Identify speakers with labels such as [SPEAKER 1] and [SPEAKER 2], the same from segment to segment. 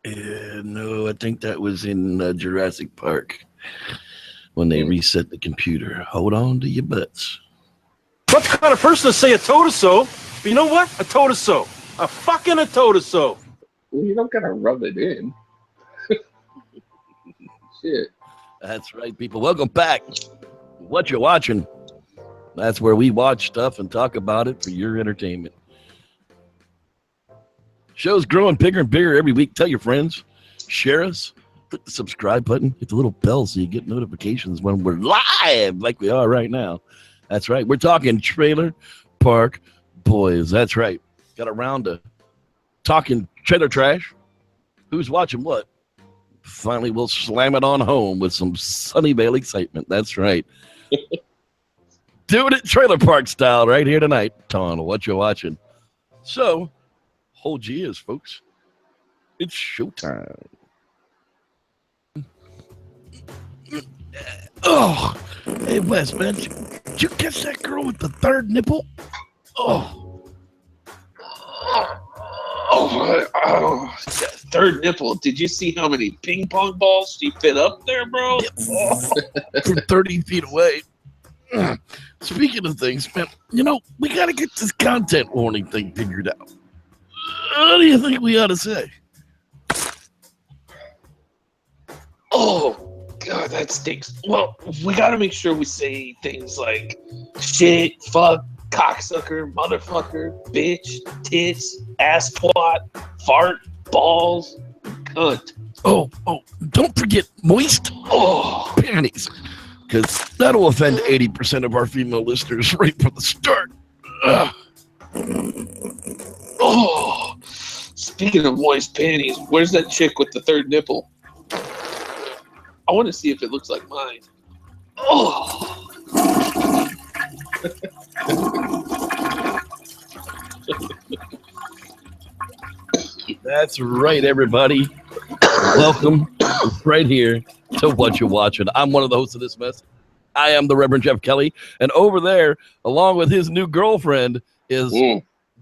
[SPEAKER 1] No, I think that was in Jurassic Park when they reset the computer. Hold on to your butts.
[SPEAKER 2] What kind of person to say I told her so? But you know what? I told her so. I told her so.
[SPEAKER 3] Well, you don't gotta rub it in. Shit.
[SPEAKER 1] That's right, people. Welcome back. What you watching? That's where we watch stuff and talk about it for your entertainment. Show's growing bigger and bigger every week. Tell your friends. Share us. Click the subscribe button. Hit the little bell so you get notifications when we're live like we are right now. That's right. We're talking Trailer Park Boys. That's right. Got around to talking trailer trash. Who's watching what? Finally, we'll slam it on home with some Sunnyvale excitement. That's right. Doing it trailer park style right here tonight. On What You Watching. So, hold your ears, folks. It's showtime. Oh, hey, Wes, man. Did you catch that girl with the third nipple? Oh,
[SPEAKER 3] Third nipple. Did you see how many ping pong balls she fit up there, bro?
[SPEAKER 1] From 30 feet away. Speaking of things, man, we got to get this content warning thing figured out. What do you think we ought to say?
[SPEAKER 3] Oh, God, that stinks. Well, we got to make sure we say things like shit, fuck, cocksucker, motherfucker, bitch, tits, ass twat, fart, balls, cunt.
[SPEAKER 1] Oh, don't forget moist panties, because that'll offend 80% of our female listeners right from the start.
[SPEAKER 3] Oh, speaking of moist panties, where's that chick with the third nipple? I want to see if it looks like mine. Oh.
[SPEAKER 1] That's right, everybody. Welcome right here to What You Watching. I'm one of the hosts of this mess. I am the Reverend Jeff Kelly, and over there, along with his new girlfriend, is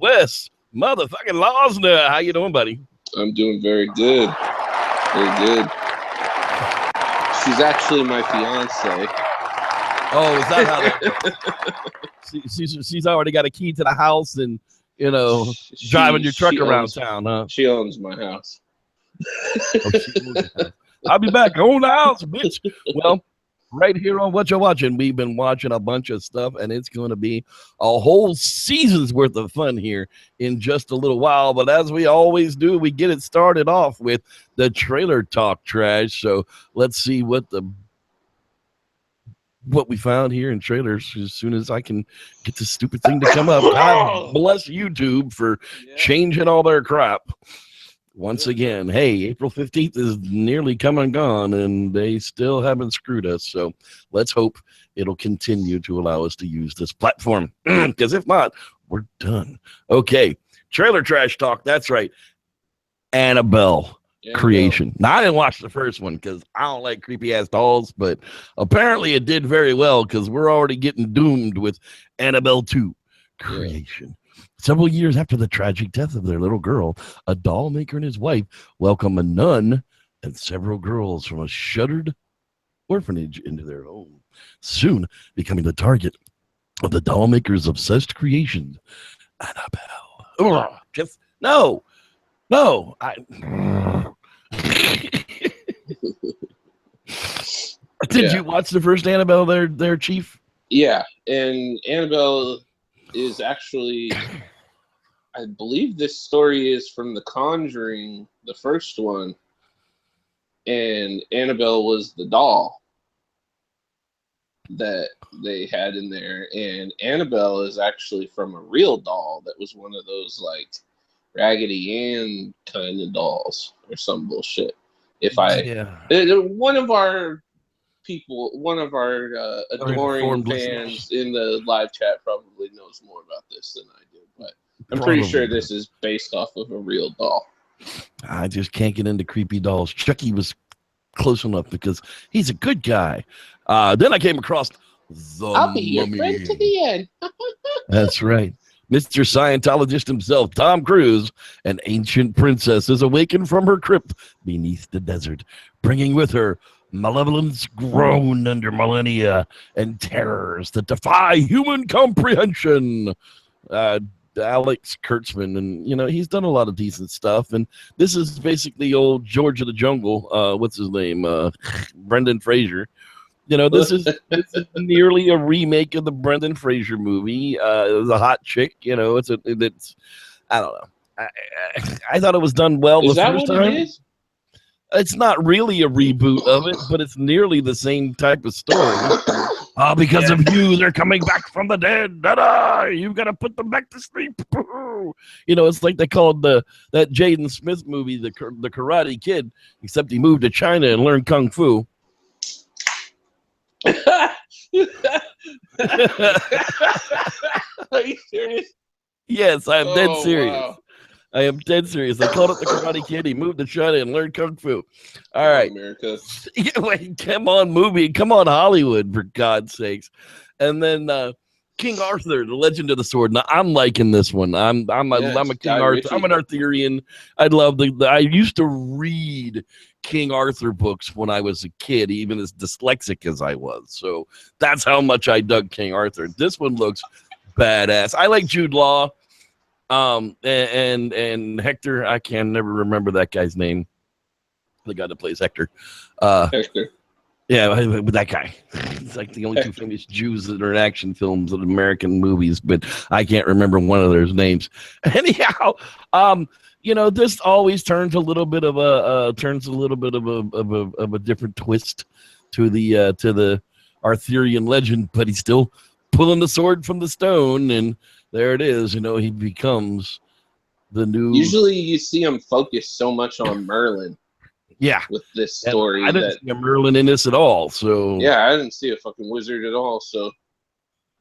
[SPEAKER 1] Wes motherfucking Losner. How you doing, buddy? I'm
[SPEAKER 3] doing very good. Very good. She's actually my fiance.
[SPEAKER 1] Oh, is that how that she's already got a key to the house and, driving your truck around town, huh?
[SPEAKER 3] She owns my house.
[SPEAKER 1] I'll be back. Own the house, bitch. Well, right here on What You Watching, we've been watching a bunch of stuff, and it's going to be a whole season's worth of fun here in just a little while. But as we always do, we get it started off with the trailer talk trash. So let's see what we found here in trailers as soon as I can get this stupid thing to come up. God bless YouTube for changing all their crap. Once again, hey, April 15th is nearly come and gone, and they still haven't screwed us. So let's hope it'll continue to allow us to use this platform. Because if not, we're done. Okay, trailer trash talk. That's right. Annabelle creation. Now, I didn't watch the first one because I don't like creepy-ass dolls, but apparently it did very well because we're already getting doomed with Annabelle 2 creation. Yeah. Several years after the tragic death of their little girl, a doll maker and his wife welcome a nun and several girls from a shuttered orphanage into their home, soon becoming the target of the doll maker's obsessed creation, Annabelle. Just no. Did you watch the first Annabelle there, Chief?
[SPEAKER 3] Yeah, and Annabelle is actually, I believe this story is from The Conjuring, the first one, and Annabelle was the doll that they had in there, and Annabelle is actually from a real doll that was one of those like Raggedy Ann kind of dolls or some bullshit. One of our people, one of our adoring fans in the live chat probably knows more about this than I do, but I'm pretty sure this is based off of a real doll.
[SPEAKER 1] I just can't get into creepy dolls. Chucky was close enough because he's a good guy. Then I came across I'll
[SPEAKER 3] be your friend to the end.
[SPEAKER 1] That's right. Mr. Scientologist himself, Tom Cruise, an ancient princess, is awakened from her crypt beneath the desert, bringing with her malevolence grown under millennia and terrors that defy human comprehension. Alex Kurtzman, and he's done a lot of decent stuff, and this is basically old George of the Jungle. What's his name? Brendan Fraser. This is nearly a remake of the Brendan Fraser movie. It was a hot chick. It's I don't know. I thought it was done well the first time. It is? It's not really a reboot of it, but it's nearly the same type of story. Because of you, they're coming back from the dead. Da-da! You've got to put them back to sleep. It's like they called that Jaden Smith movie, the Karate Kid, except he moved to China and learned Kung Fu.
[SPEAKER 3] Are you serious?
[SPEAKER 1] Yes, I am dead serious.
[SPEAKER 3] Wow.
[SPEAKER 1] I am dead serious. They called it the Karate Kid. He moved to China and learned Kung Fu. All right.
[SPEAKER 3] America.
[SPEAKER 1] Wait, come on, movie. Come on, Hollywood, for God's sakes. And then King Arthur, the Legend of the Sword. Now, I'm liking this one. I'm a King Arthur. I'm an Arthurian. I love I used to read King Arthur books when I was a kid, even as dyslexic as I was. So that's how much I dug King Arthur. This one looks badass. I like Jude Law. And Hector, I can never remember that guy's name. The guy that plays Hector.
[SPEAKER 3] Hector.
[SPEAKER 1] Yeah, that guy. It's like the only two famous Jews that are in action films and American movies, but I can't remember one of their names. Anyhow, this always turns a little bit of a different twist to the Arthurian legend, but he's still pulling the sword from the stone, and there it is. He becomes the new. Usually,
[SPEAKER 3] you see him focus so much on Merlin.
[SPEAKER 1] Yeah,
[SPEAKER 3] with this story,
[SPEAKER 1] and I didn't see a Merlin in this at all. So
[SPEAKER 3] yeah, I didn't see a fucking wizard at all. So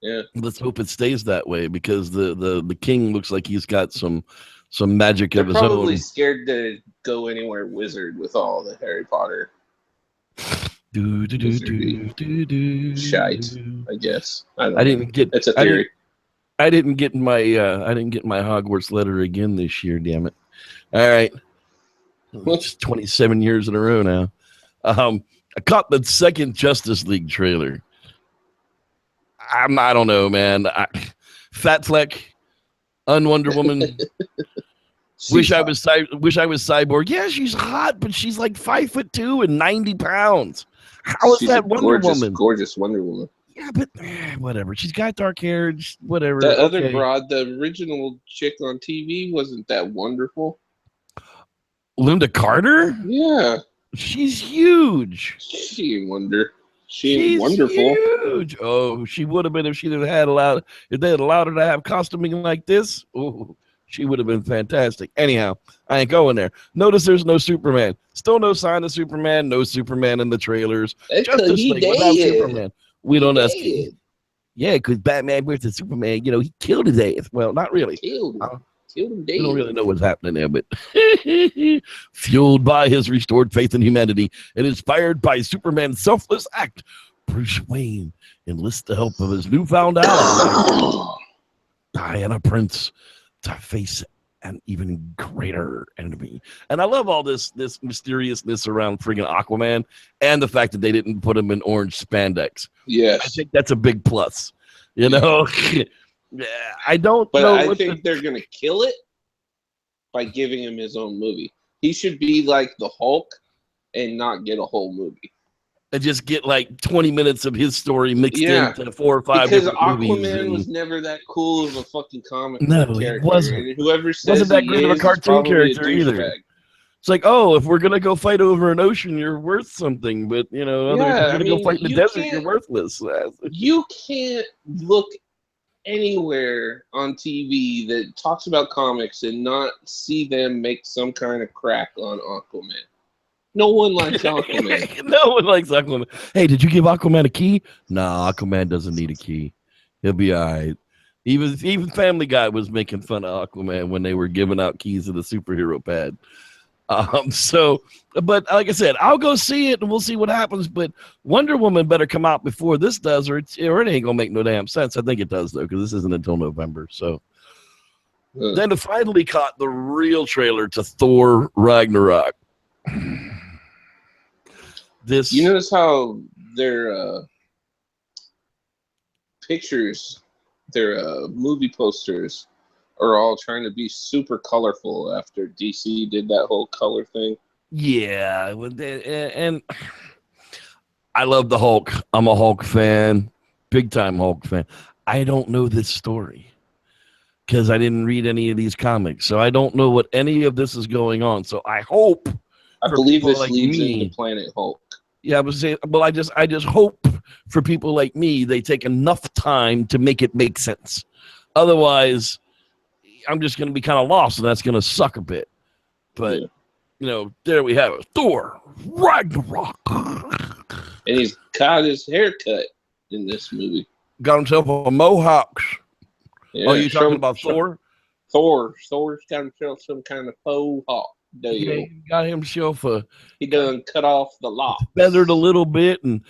[SPEAKER 3] yeah,
[SPEAKER 1] let's hope it stays that way, because the king looks like he's got some magic of his own.
[SPEAKER 3] Probably scared to go anywhere wizard with all the Harry Potter. Shite, I guess. I didn't get. It's a theory.
[SPEAKER 1] I didn't get my Hogwarts letter again this year. Damn it! All right, it's 27 years in a row now. I caught the second Justice League trailer. I don't know, man. Fat Fleck, Unwonder Woman. Wish I was Cyborg. Yeah, she's hot, but she's like 5'2" and 90 pounds. How is that Wonder Woman?
[SPEAKER 3] Gorgeous Wonder Woman.
[SPEAKER 1] Yeah, but whatever. She's got dark hair. Whatever.
[SPEAKER 3] That other broad, the original chick on TV, wasn't that wonderful?
[SPEAKER 1] Linda Carter?
[SPEAKER 3] Yeah.
[SPEAKER 1] She's huge.
[SPEAKER 3] She ain't wonderful.
[SPEAKER 1] Huge. Oh, she would have been if they had allowed her to have costuming like this. Oh, she would have been fantastic. Anyhow, I ain't going there. Notice there's no Superman. Still no sign of Superman. No Superman in the trailers. Justice League without Superman. We don't ask. Yeah, because Batman versus Superman, he killed his ass. Well, not really.
[SPEAKER 3] Killed him dead.
[SPEAKER 1] We don't really know what's happening there, but fueled by his restored faith in humanity and inspired by Superman's selfless act, Bruce Wayne enlists the help of his newfound ally, Diana Prince, to face an even greater enemy. And I love all this mysteriousness around friggin' Aquaman, and the fact that they didn't put him in orange spandex.
[SPEAKER 3] Yes.
[SPEAKER 1] I think that's a big plus. I don't
[SPEAKER 3] but
[SPEAKER 1] know.
[SPEAKER 3] I think they're going to kill it by giving him his own movie. He should be like the Hulk and not get a whole movie.
[SPEAKER 1] And just get like 20 minutes of his story mixed into 4 or 5 different movies.
[SPEAKER 3] Because Aquaman was never that cool of a fucking comic
[SPEAKER 1] character. It wasn't.
[SPEAKER 3] And whoever says
[SPEAKER 1] wasn't that great of a cartoon character either. It's like, if we're going to go fight over an ocean, you're worth something. But, if we're going to go fight in the desert, you're worthless.
[SPEAKER 3] You can't look anywhere on TV that talks about comics and not see them make some kind of crack on Aquaman. No one likes Aquaman.
[SPEAKER 1] No one likes Aquaman. Hey, did you give Aquaman a key? Nah, Aquaman doesn't need a key. He'll be all right. Even Family Guy was making fun of Aquaman when they were giving out keys to the superhero pad. But like I said, I'll go see it and we'll see what happens. But Wonder Woman better come out before this does, or it ain't gonna make no damn sense. I think it does though, because this isn't until November. So Then I finally caught the real trailer to Thor Ragnarok. This,
[SPEAKER 3] you notice how their pictures, their movie posters are all trying to be super colorful after DC did that whole color thing.
[SPEAKER 1] yeah, and I love the Hulk. I'm a Hulk fan, big time Hulk fan. I don't know this story because I didn't read any of these comics, so I don't know what any of this is going on. So I hope.
[SPEAKER 3] I
[SPEAKER 1] for
[SPEAKER 3] believe
[SPEAKER 1] people
[SPEAKER 3] this
[SPEAKER 1] like
[SPEAKER 3] leads
[SPEAKER 1] me,
[SPEAKER 3] into Planet Hulk.
[SPEAKER 1] Yeah, I was saying, well, I just hope for people like me they take enough time to make it make sense. Otherwise, I'm just going to be kind of lost, and that's going to suck a bit. But there we have it. Thor Ragnarok.
[SPEAKER 3] And he's got his haircut in this movie.
[SPEAKER 1] Got himself a mohawk.
[SPEAKER 3] Yeah,
[SPEAKER 1] Oh, you talking about Thor?
[SPEAKER 3] Thor's got himself some kind of faux hawk deal.
[SPEAKER 1] Yeah, he got himself a.
[SPEAKER 3] He done cut off the locks.
[SPEAKER 1] Feathered a little bit, and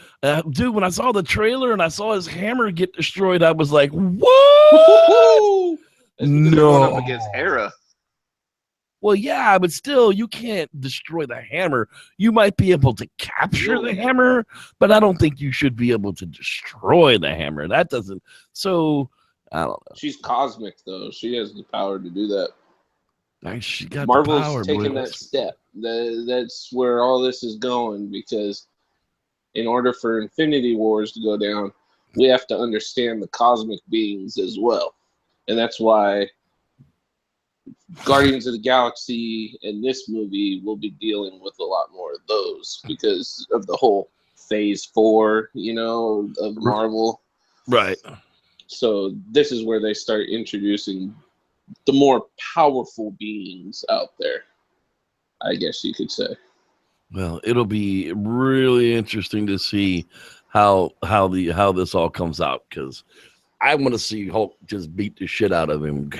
[SPEAKER 1] dude, when I saw the trailer and I saw his hammer get destroyed, I was like, "What?"
[SPEAKER 3] No, up against Hera.
[SPEAKER 1] Well, yeah, but still, you can't destroy the hammer. You might be able to capture the hammer, but I don't think you should be able to destroy the hammer. That doesn't. So I don't know.
[SPEAKER 3] She's cosmic, though. She has the power to do that.
[SPEAKER 1] She got
[SPEAKER 3] Marvel's
[SPEAKER 1] the power,
[SPEAKER 3] taking that step. That's where all this is going, because in order for Infinity Wars to go down, we have to understand the cosmic beings as well. And that's why Guardians of the Galaxy and this movie will be dealing with a lot more of those because of the whole Phase 4, of Marvel.
[SPEAKER 1] Right.
[SPEAKER 3] So this is where they start introducing the more powerful beings out there, I guess you could say.
[SPEAKER 1] Well, it'll be really interesting to see how this all comes out, because I want to see Hulk just beat the shit out of him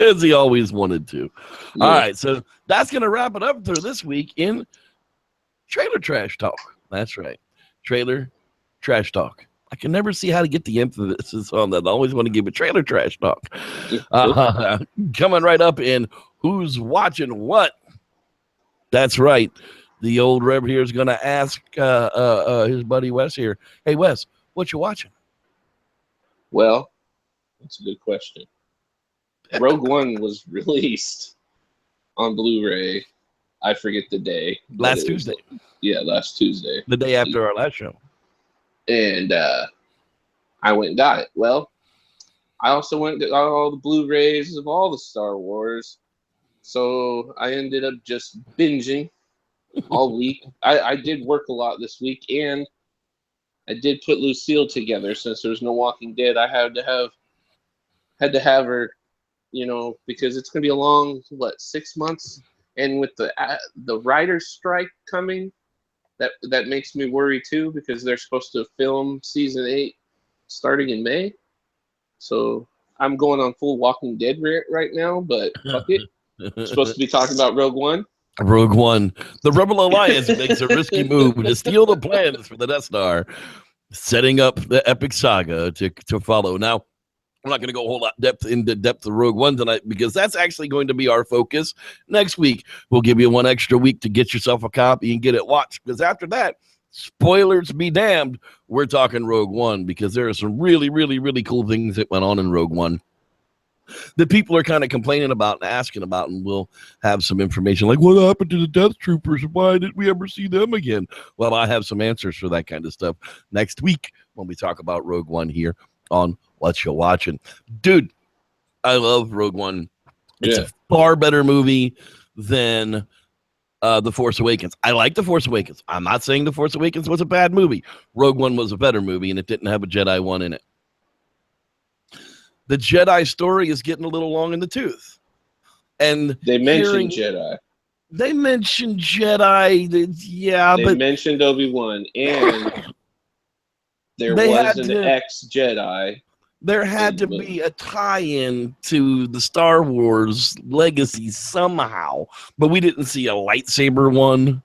[SPEAKER 1] as he always wanted to. Yeah. All right, so that's going to wrap it up for this week in Trailer Trash Talk. That's right. Trailer Trash Talk. I can never see how to get the emphasis on that. I always want to give it Trailer Trash Talk. Coming right up in Who's Watching What? That's right. The old Reb here is going to ask his buddy Wes here, "Hey, Wes, what you watching?"
[SPEAKER 3] Well, that's a good question. Rogue One was released on Blu-ray. I forget the day.
[SPEAKER 1] Last Tuesday.
[SPEAKER 3] Last Tuesday.
[SPEAKER 1] The day after our last show.
[SPEAKER 3] And I went and got it. Well, I also went and got all the Blu-rays of all the Star Wars. So I ended up just binging all week. I did work a lot this week, and I did put Lucille together since there was no Walking Dead. I had to have her, because it's going to be a long 6 months, and with the writer's strike coming, that makes me worry too, because they're supposed to film season 8 starting in May. So I'm going on full Walking Dead rant right now, but fuck it. I'm supposed to be talking about Rogue One.
[SPEAKER 1] Rogue One. The Rebel Alliance makes a risky move to steal the plans for the Death Star, setting up the epic saga to follow. Now, we're not going to go a whole lot into depth of Rogue One tonight, because that's actually going to be our focus. Next week, we'll give you one extra week to get yourself a copy and get it watched, because after that, spoilers be damned, we're talking Rogue One, because there are some really, really, really cool things that went on in Rogue One that people are kind of complaining about and asking about, and we'll have some information like, what happened to the Death Troopers? Why did we ever see them again? Well, I have some answers for that kind of stuff next week when we talk about Rogue One here on Watcha Watchin. Dude, I love Rogue One. It's a far better movie than The Force Awakens. I like The Force Awakens. I'm not saying The Force Awakens was a bad movie. Rogue One was a better movie, and it didn't have a Jedi one in it. The Jedi story is getting a little long in the tooth. And
[SPEAKER 3] they mentioned Jedi.
[SPEAKER 1] They mentioned Jedi.
[SPEAKER 3] They mentioned Obi-Wan, and there was an ex-Jedi.
[SPEAKER 1] There had to be a tie-in to the Star Wars legacy somehow, but we didn't see a lightsaber one.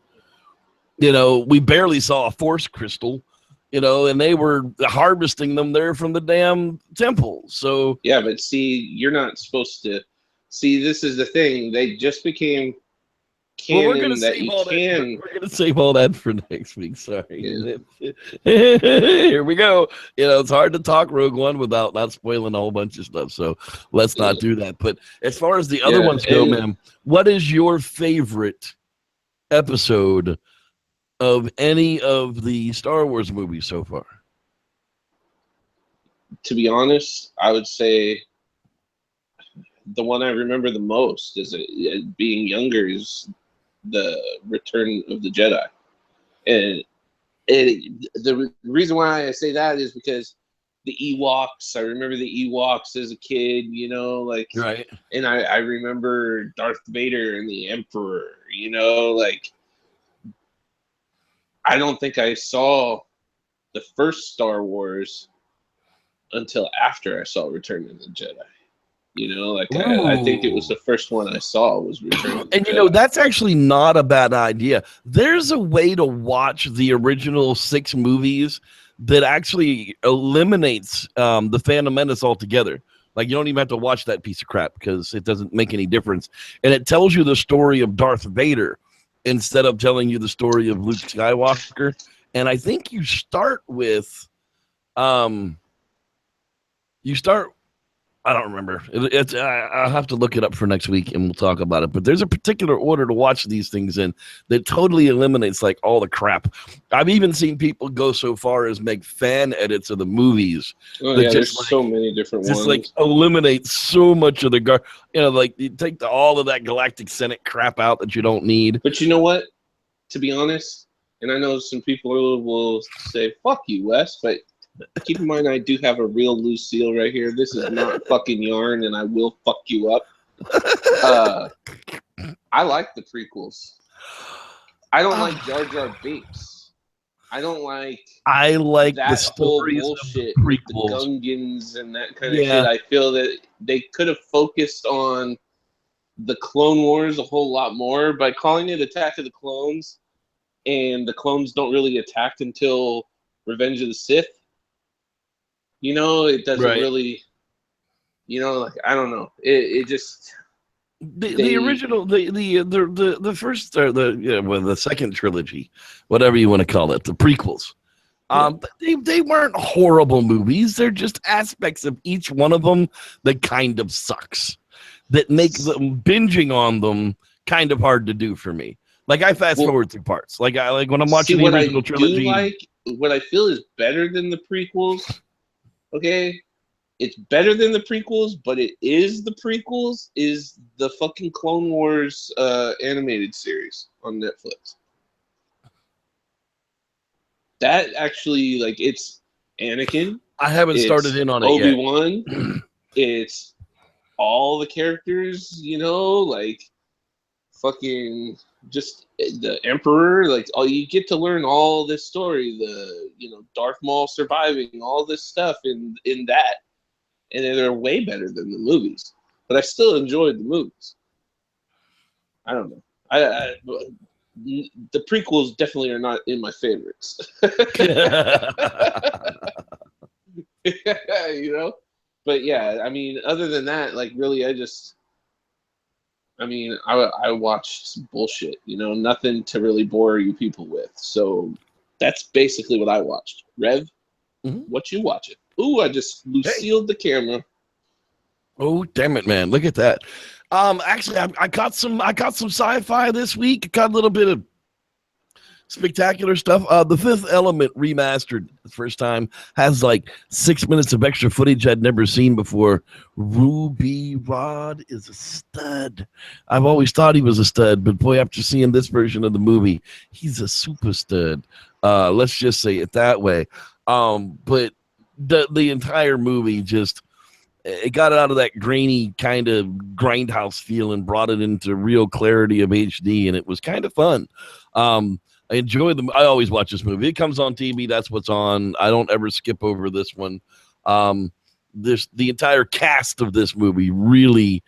[SPEAKER 1] We barely saw a Force crystal. And they were harvesting them there from the damn temple. So
[SPEAKER 3] yeah, but see, you're not supposed to See, this is the thing. They just became
[SPEAKER 1] Well,
[SPEAKER 3] canon that you can.
[SPEAKER 1] We're gonna save all that for next week. Sorry.
[SPEAKER 3] Yeah.
[SPEAKER 1] Here we go. You know, it's hard to talk Rogue One without not spoiling a whole bunch of stuff. So let's not do that. But as far as the other ones go, ma'am, what is your favorite episode of any of the Star Wars movies so far?
[SPEAKER 3] To be honest, I would say the one I remember the most is being younger is the Return of the Jedi. And the reason why I say that is because the Ewoks, I remember the Ewoks as a kid, you know, like,
[SPEAKER 1] right.
[SPEAKER 3] And I remember Darth Vader and the Emperor, you know, like, I don't think I saw the first Star Wars until after I saw Return of the Jedi. You know, like I think it was the first one I saw was Return of the
[SPEAKER 1] And
[SPEAKER 3] Jedi.
[SPEAKER 1] you know, that's actually not a bad idea. There's a way to watch the original 6 movies that actually eliminates the Phantom Menace altogether. Like, you don't even have to watch that piece of crap because it doesn't make any difference. And it tells you the story of Darth Vader instead of telling you the story of Luke Skywalker. And I think you start with I don't remember. I'll have to look it up for next week and we'll talk about it. But there's a particular order to watch these things in that totally eliminates like all the crap. I've even seen people go so far as make fan edits of the movies.
[SPEAKER 3] Oh yeah, there's so many different ones.
[SPEAKER 1] Just like eliminate so much of the like you take all of that Galactic Senate crap out that you don't need.
[SPEAKER 3] But you know what? To be honest, and I know some people will say, "Fuck you, Wes," but keep in mind, I do have a real loose seal right here. This is not fucking yarn, and I will fuck you up. I like the prequels. I don't like Jar Jar Binks. I like
[SPEAKER 1] that the stories
[SPEAKER 3] whole bullshit,
[SPEAKER 1] of
[SPEAKER 3] the Gungans and that kind of shit. I feel that they could have focused on the Clone Wars a whole lot more by calling it Attack of the Clones, and the clones don't really attack until Revenge of the Sith. You know, it doesn't really, you know, like, I don't know. It just
[SPEAKER 1] the original the first or the second trilogy, whatever you want to call it, the prequels. They weren't horrible movies. They're just aspects of each one of them that kind of sucks. That makes them binging on them kind of hard to do for me. Like, I fast forward through parts. Like when I'm watching the original trilogy.
[SPEAKER 3] What I feel is better than the prequels. Okay, it's better than the prequels, but it is the prequels. Is the fucking Clone Wars animated series on Netflix? That actually, like, it's Anakin.
[SPEAKER 1] I haven't started in on it yet.
[SPEAKER 3] Obi-Wan. It's all the characters, you know, like fucking just the Emperor. Like, you get to learn all this story. Darth Maul surviving, all this stuff in that, and they're way better than the movies. But I still enjoyed the movies. I don't know. The prequels definitely are not in my favorites. You know? But yeah, I mean, other than that, like, really, I watched bullshit, you know, nothing to really bore you people with. So that's basically what I watched. Rev, what you watching? Ooh, I just sealed the camera.
[SPEAKER 1] Oh, damn it, man. Look at that. Actually, I caught some sci-fi this week. Got a little bit of spectacular stuff. The Fifth Element remastered the first time has like 6 minutes of extra footage I'd never seen before. Ruby Rod is a stud. I've always thought he was a stud, but boy, after seeing this version of the movie, he's a super stud. Let's just say it that way. But the entire movie just, it got out of that grainy kind of grindhouse feel and brought it into real clarity of HD, and it was kind of fun. I enjoy them. I always watch this movie. It comes on TV. That's what's on. I don't ever skip over this one. The entire cast of this movie really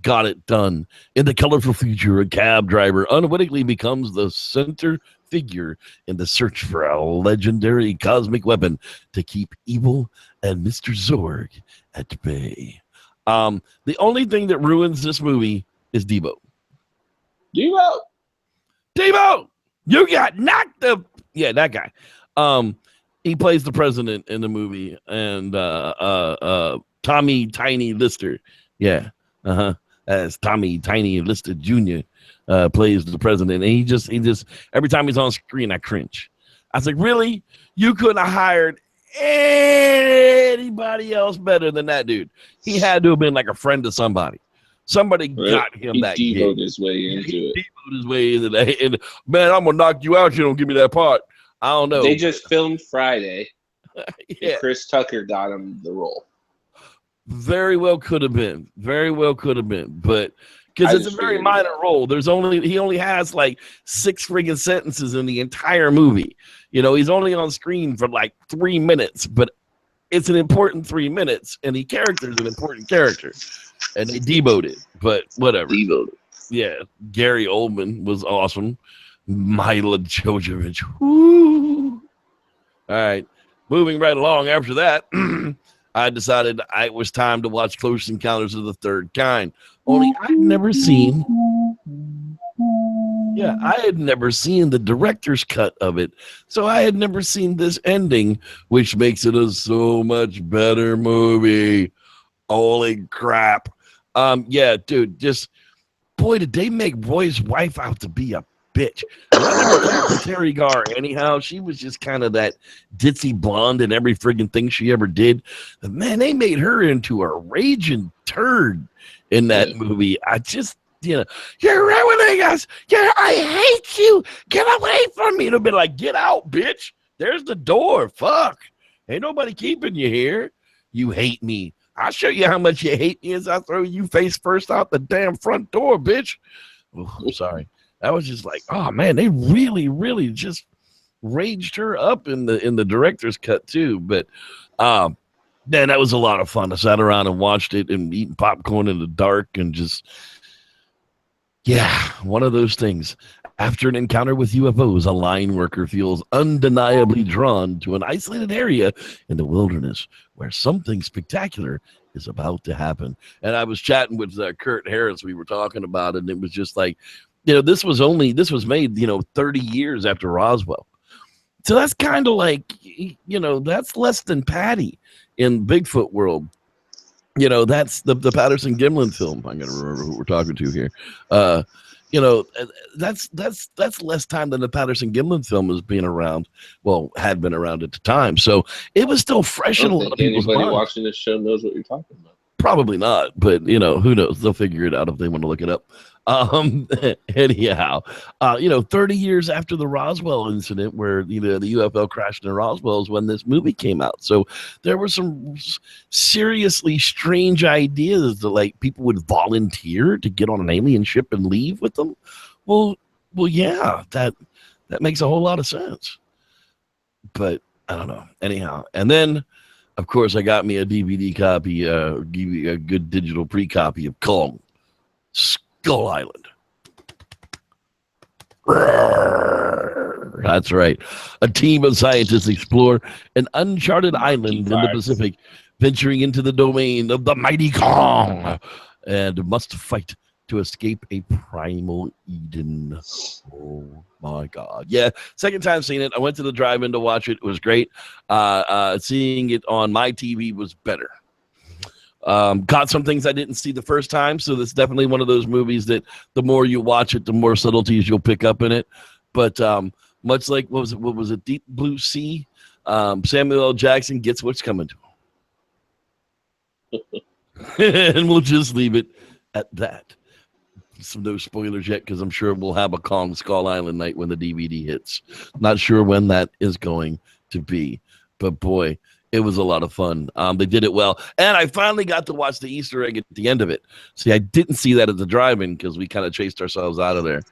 [SPEAKER 1] got it done. In the colorful future, a cab driver unwittingly becomes the center figure in the search for a legendary cosmic weapon to keep evil and Mr. Zorg at bay. The only thing that ruins this movie is Debo. Debo, you got knocked up. Yeah, that guy. He plays the president in the movie, and Tommy Tiny Lister. Yeah, as Tommy Tiny Lister Jr. Plays the president, and he just every time he's on screen, I cringe. I was like, really? You couldn't have hired anybody else better than that dude. He had to have been like a friend of somebody. Somebody got him that gig.
[SPEAKER 3] He devoted his way into it.
[SPEAKER 1] He devoted his way into that. And man, I'm gonna knock you out. You don't give me that part. I don't know.
[SPEAKER 3] They just filmed Friday.
[SPEAKER 1] Yeah.
[SPEAKER 3] Chris Tucker got him the role.
[SPEAKER 1] Very well could have been. Very well could have been. But because it's a very minor role. He only has like 6 friggin' sentences in the entire movie. You know, he's only on screen for like 3 minutes, but it's an important 3 minutes, and the character is an important character. And they deboed it, but whatever. Yeah, Gary Oldman was awesome. Mila Jovovich. Woo. All right, moving right along. After that, I decided it was time to watch Close Encounters of the Third Kind. Only I'd never seen. Yeah, I had never seen the director's cut of it, so I had never seen this ending, which makes it a so much better movie. Holy crap. Yeah, dude, just boy, did they make Roy's wife out to be a bitch. I never cared for Terry Garr anyhow. She was just kind of that ditzy blonde in every friggin' thing she ever did. But man, they made her into a raging turd in that movie. I just, you're ruining us. I hate you. Get away from me. It'll be like, get out, bitch. There's the door. Fuck. Ain't nobody keeping you here. You hate me. I'll show you how much you hate me as I throw you face first out the damn front door, bitch. Oh, I'm sorry. That was just like, oh man, they really, really just raged her up in the director's cut too. But man, that was a lot of fun. I sat around and watched it and eating popcorn in the dark and just, yeah, one of those things. After an encounter with UFOs, a line worker feels undeniably drawn to an isolated area in the wilderness where something spectacular is about to happen. And I was chatting with Kurt Harris. We were talking about it, and it was just like, this was made, 30 years after Roswell. So that's kind of like, that's less than Patty in Bigfoot world. That's the Patterson Gimlin film. I'm going to remember who we're talking to here. That's less time than the Patterson Gimlin film has been around. Well, had been around at the time. So it was still fresh in a lot of people's minds.
[SPEAKER 3] Anybody watching this show knows what you're talking about.
[SPEAKER 1] Probably not, but who knows? They'll figure it out if they want to look it up. Anyhow, 30 years after the Roswell incident, where the UFO crashed in Roswell, is when this movie came out. So there were some seriously strange ideas that like people would volunteer to get on an alien ship and leave with them. Well, yeah, that makes a whole lot of sense. But I don't know. Anyhow, and then, of course, I got me a DVD copy, a good digital pre-copy of Kong, Skull Island. That's right. A team of scientists explore an uncharted island in the Pacific, venturing into the domain of the mighty Kong, and must fight to escape a primal Eden. Oh my God. Yeah, second time seeing it. I went to the drive-in to watch it. It was great. Seeing it on my TV was better. Got some things I didn't see the first time, so that's definitely one of those movies that the more you watch it, the more subtleties you'll pick up in it. But much like what was it, Deep Blue Sea, Samuel L. Jackson gets what's coming to him. And we'll just leave it at that. No spoilers yet, because I'm sure we'll have a Kong Skull Island night when the DVD hits. Not sure when that is going to be, but boy, it was a lot of fun. They did it well, and I finally got to watch the Easter egg at the end of it. See, I didn't see that at the drive-in because we kind of chased ourselves out of there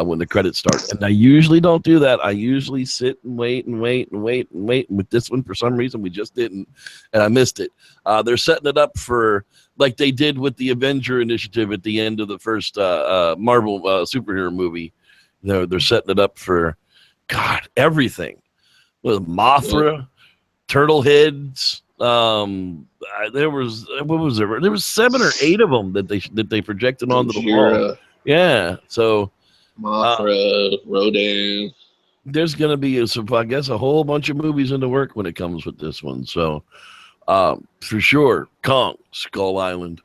[SPEAKER 1] when the credits start. And I usually don't do that. I usually sit and wait and wait and wait and wait. And with this one, for some reason, we just didn't, and I missed it. They're setting it up for, like they did with the Avenger Initiative at the end of the first Marvel superhero movie. They're setting it up for, God, everything. With Mothra, turtle heads, There was what was there? There was 7 or 8 of them that they projected onto the wall. Yeah, so
[SPEAKER 3] Mothra, Rodan.
[SPEAKER 1] There's gonna be I guess a whole bunch of movies in the work when it comes with this one. So for sure, Kong Skull Island.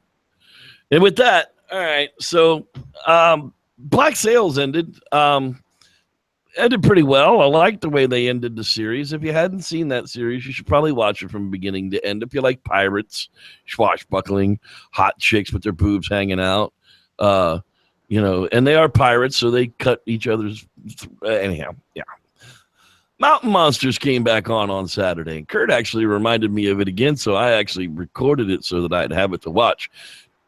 [SPEAKER 1] And with that, all right. So Black Sails ended. Ended pretty well. I like the way they ended the series. If you hadn't seen that series, you should probably watch it from beginning to end. If you like pirates, swashbuckling, hot chicks with their boobs hanging out, and they are pirates, so they cut each other's. Anyhow, yeah. Mountain Monsters came back on Saturday. Kurt actually reminded me of it again, so I actually recorded it so that I'd have it to watch.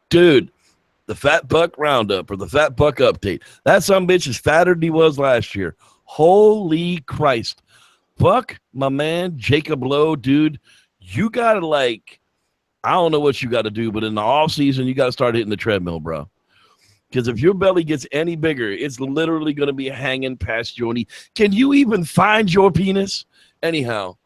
[SPEAKER 1] Dude, the Fat Buck Roundup or the Fat Buck Update. That sumbitch is fatter than he was last year. Holy Christ. Buck, my man, Jacob Lowe, dude, you got to I don't know what you got to do, but in the off season, you got to start hitting the treadmill, bro. Because if your belly gets any bigger, it's literally going to be hanging past your knee. Can you even find your penis? Anyhow,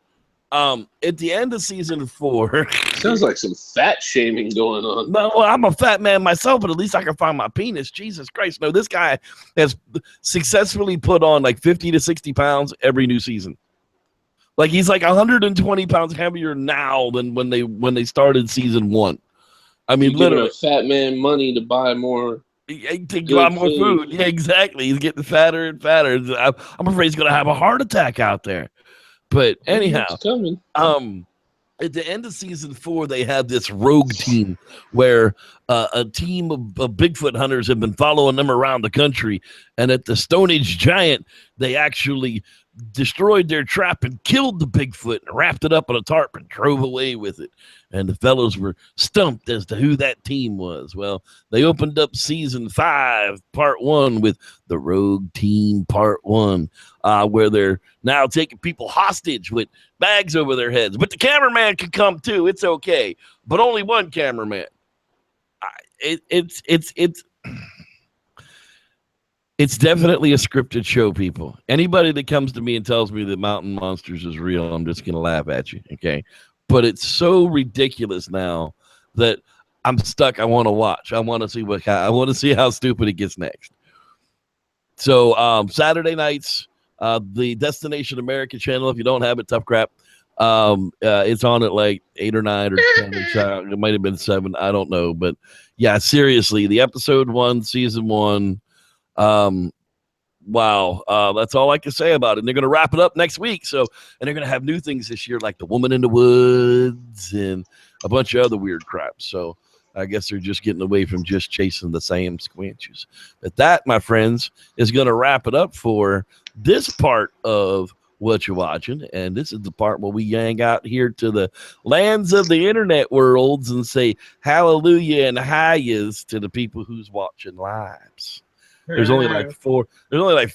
[SPEAKER 1] at the end of season 4.
[SPEAKER 3] Sounds like some fat shaming going on.
[SPEAKER 1] No, well, I'm a fat man myself, but at least I can find my penis. Jesus Christ. No, this guy has successfully put on 50 to 60 pounds every new season. He's 120 pounds heavier now than when they started season 1. I mean, literally.
[SPEAKER 3] A fat man money to buy more.
[SPEAKER 1] To buy more food. Yeah, exactly. He's getting fatter and fatter. I'm afraid he's going to have a heart attack out there. But anyhow,
[SPEAKER 3] it's coming.
[SPEAKER 1] At the end of season 4, they had this rogue team where a team of Bigfoot hunters have been following them around the country. And at the Stone Age Giant, they actually destroyed their trap and killed the Bigfoot and wrapped it up in a tarp and drove away with it. And the fellows were stumped as to who that team was. Well, they opened up season 5, part 1 with the Rogue Team part 1, where they're now taking people hostage with bags over their heads. But the cameraman can come too. It's okay. But only one cameraman. It's definitely a scripted show, people. Anybody that comes to me and tells me that Mountain Monsters is real, I'm just going to laugh at you, okay? But it's so ridiculous now that I'm stuck. I want to watch. I want to see how stupid it gets next. So Saturday nights, the Destination America channel, if you don't have it, tough crap. It's on at 8 or 9 or 10. It might have been 7. I don't know. But yeah, seriously, the episode 1, season 1. Wow. That's all I can say about it. And they're going to wrap it up next week. And they're going to have new things this year, like The Woman in the Woods and a bunch of other weird crap. So I guess they're just getting away from just chasing the same squinches. But that, my friends, is going to wrap it up for this part of Watcha Watchin. And this is the part where we hang out here to the lands of the internet worlds and say hallelujah and hi-yas to the people who's watching lives. There's only 4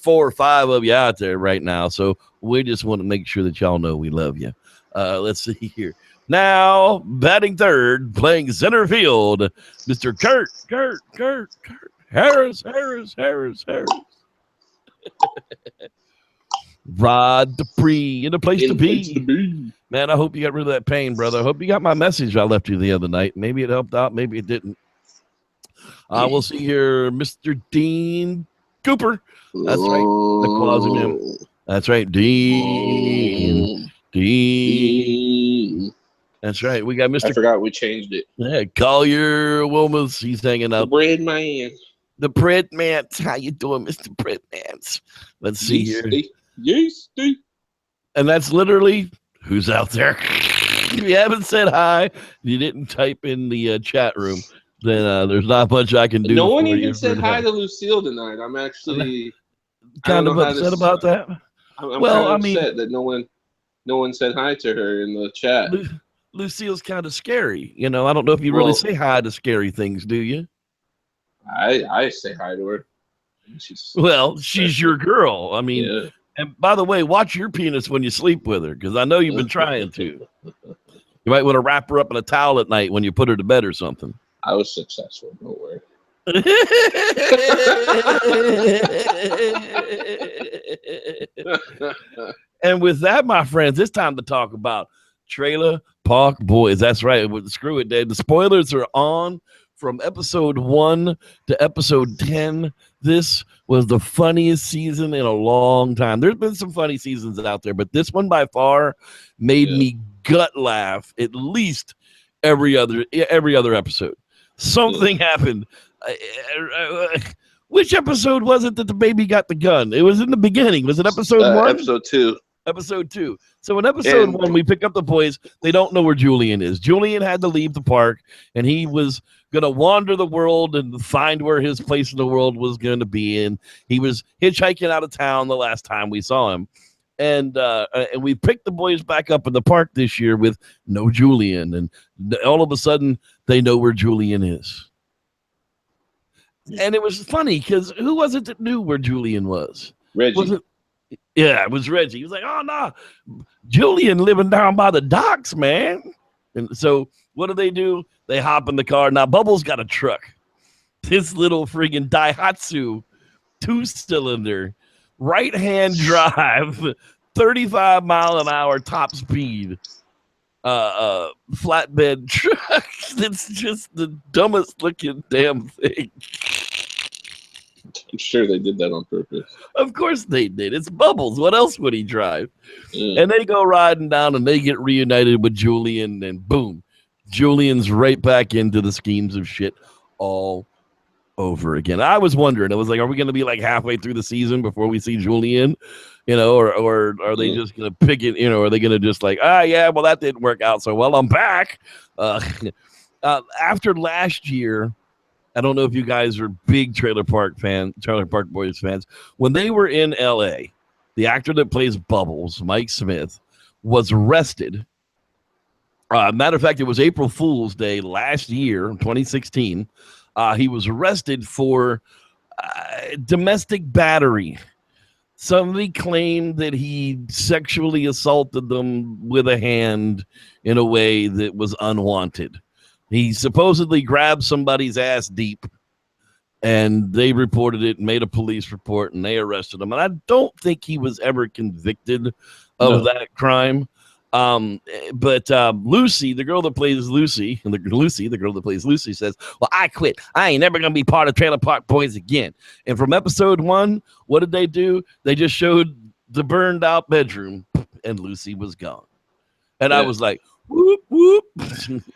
[SPEAKER 1] or 5 of you out there right now. So we just want to make sure that y'all know we love you. Let's see here. Now, batting third, playing center field, Mr. Kurt Harris. Rod Dupree in a place to be. Man, I hope you got rid of that pain, brother. I hope you got my message I left you the other night. Maybe it helped out. Maybe it didn't. We'll see here, Mr. Dean Cooper. That's right. The Quasi-Man. That's right, Dean. That's right. We got Mr.
[SPEAKER 3] I forgot we changed it.
[SPEAKER 1] Yeah, Collier Wilmus. He's hanging out.
[SPEAKER 3] The bread man.
[SPEAKER 1] The bread man. How you doing, Mr. Bread Mans? Let's see here.
[SPEAKER 3] Yeasty.
[SPEAKER 1] And that's literally who's out there. If you haven't said hi, you didn't type in the chat room, then there's not much I can do.
[SPEAKER 3] No one even said hi to Lucille tonight. I'm actually
[SPEAKER 1] kind of upset about that.
[SPEAKER 3] I'm upset that no one said hi to her in the chat.
[SPEAKER 1] Lucille's kind of scary. I don't know if you really say hi to scary things, do you?
[SPEAKER 3] I say hi to her.
[SPEAKER 1] She's your girl. I mean, yeah. And by the way, watch your penis when you sleep with her, because I know you've been trying to. You might want to wrap her up in a towel at night when you put her to bed or something.
[SPEAKER 3] I was successful. Don't worry.
[SPEAKER 1] And with that, my friends, it's time to talk about Trailer Park Boys. That's right. Screw it, Dad. The spoilers are on from episode 1 to episode 10. This was the funniest season in a long time. There's been some funny seasons out there, but this one by far made me gut laugh at least every other episode. Something happened. Which episode was it that the baby got the gun? It was in the beginning. Was it episode 1?
[SPEAKER 3] Episode 2.
[SPEAKER 1] Episode 2. So in episode 1, we pick up the boys. They don't know where Jullian is. Jullian had to leave the park, and he was going to wander the world and find where his place in the world was going to be. And he was hitchhiking out of town the last time we saw him. And we picked the boys back up in the park this year with no Jullian. And all of a sudden, they know where Jullian is. And it was funny because who was it that knew where Jullian was?
[SPEAKER 3] Reggie.
[SPEAKER 1] Yeah, it was Reggie. He was like, oh, no, Jullian living down by the docks, man. And so what do? They hop in the car. Now, Bubbles got a truck. This little friggin' Daihatsu 2-cylinder, right-hand drive, 35 mile an hour top speed, flatbed truck. It's just the dumbest looking damn thing.
[SPEAKER 3] I'm sure they did that on purpose.
[SPEAKER 1] Of course they did. It's Bubbles. What else would he drive?
[SPEAKER 3] Yeah.
[SPEAKER 1] And they go riding down and they get reunited with Jullian, and boom, Julian's right back into the schemes of shit all over again. I was wondering, I was like, are we going to be like halfway through the season before we see Jullian? Or are they just going to pick it, are they going to just like, yeah, well, that didn't work out so well. I'm back. After last year, I don't know if you guys are big Trailer Park Boys fans. When they were in L.A., the actor that plays Bubbles, Mike Smith, was arrested. Matter of fact, it was April Fool's Day last year, 2016. He was arrested for domestic battery. Somebody claimed that he sexually assaulted them with a hand in a way that was unwanted. He supposedly grabbed somebody's ass deep, and they reported it and made a police report, and they arrested him. And I don't think he was ever convicted of that crime. But Lucy, the girl that plays Lucy, the girl that plays Lucy says, well, I quit. I ain't never going to be part of Trailer Park Boys again. And from episode 1, what did they do? They just showed the burned out bedroom, and Lucy was gone. And I was like, whoop, whoop.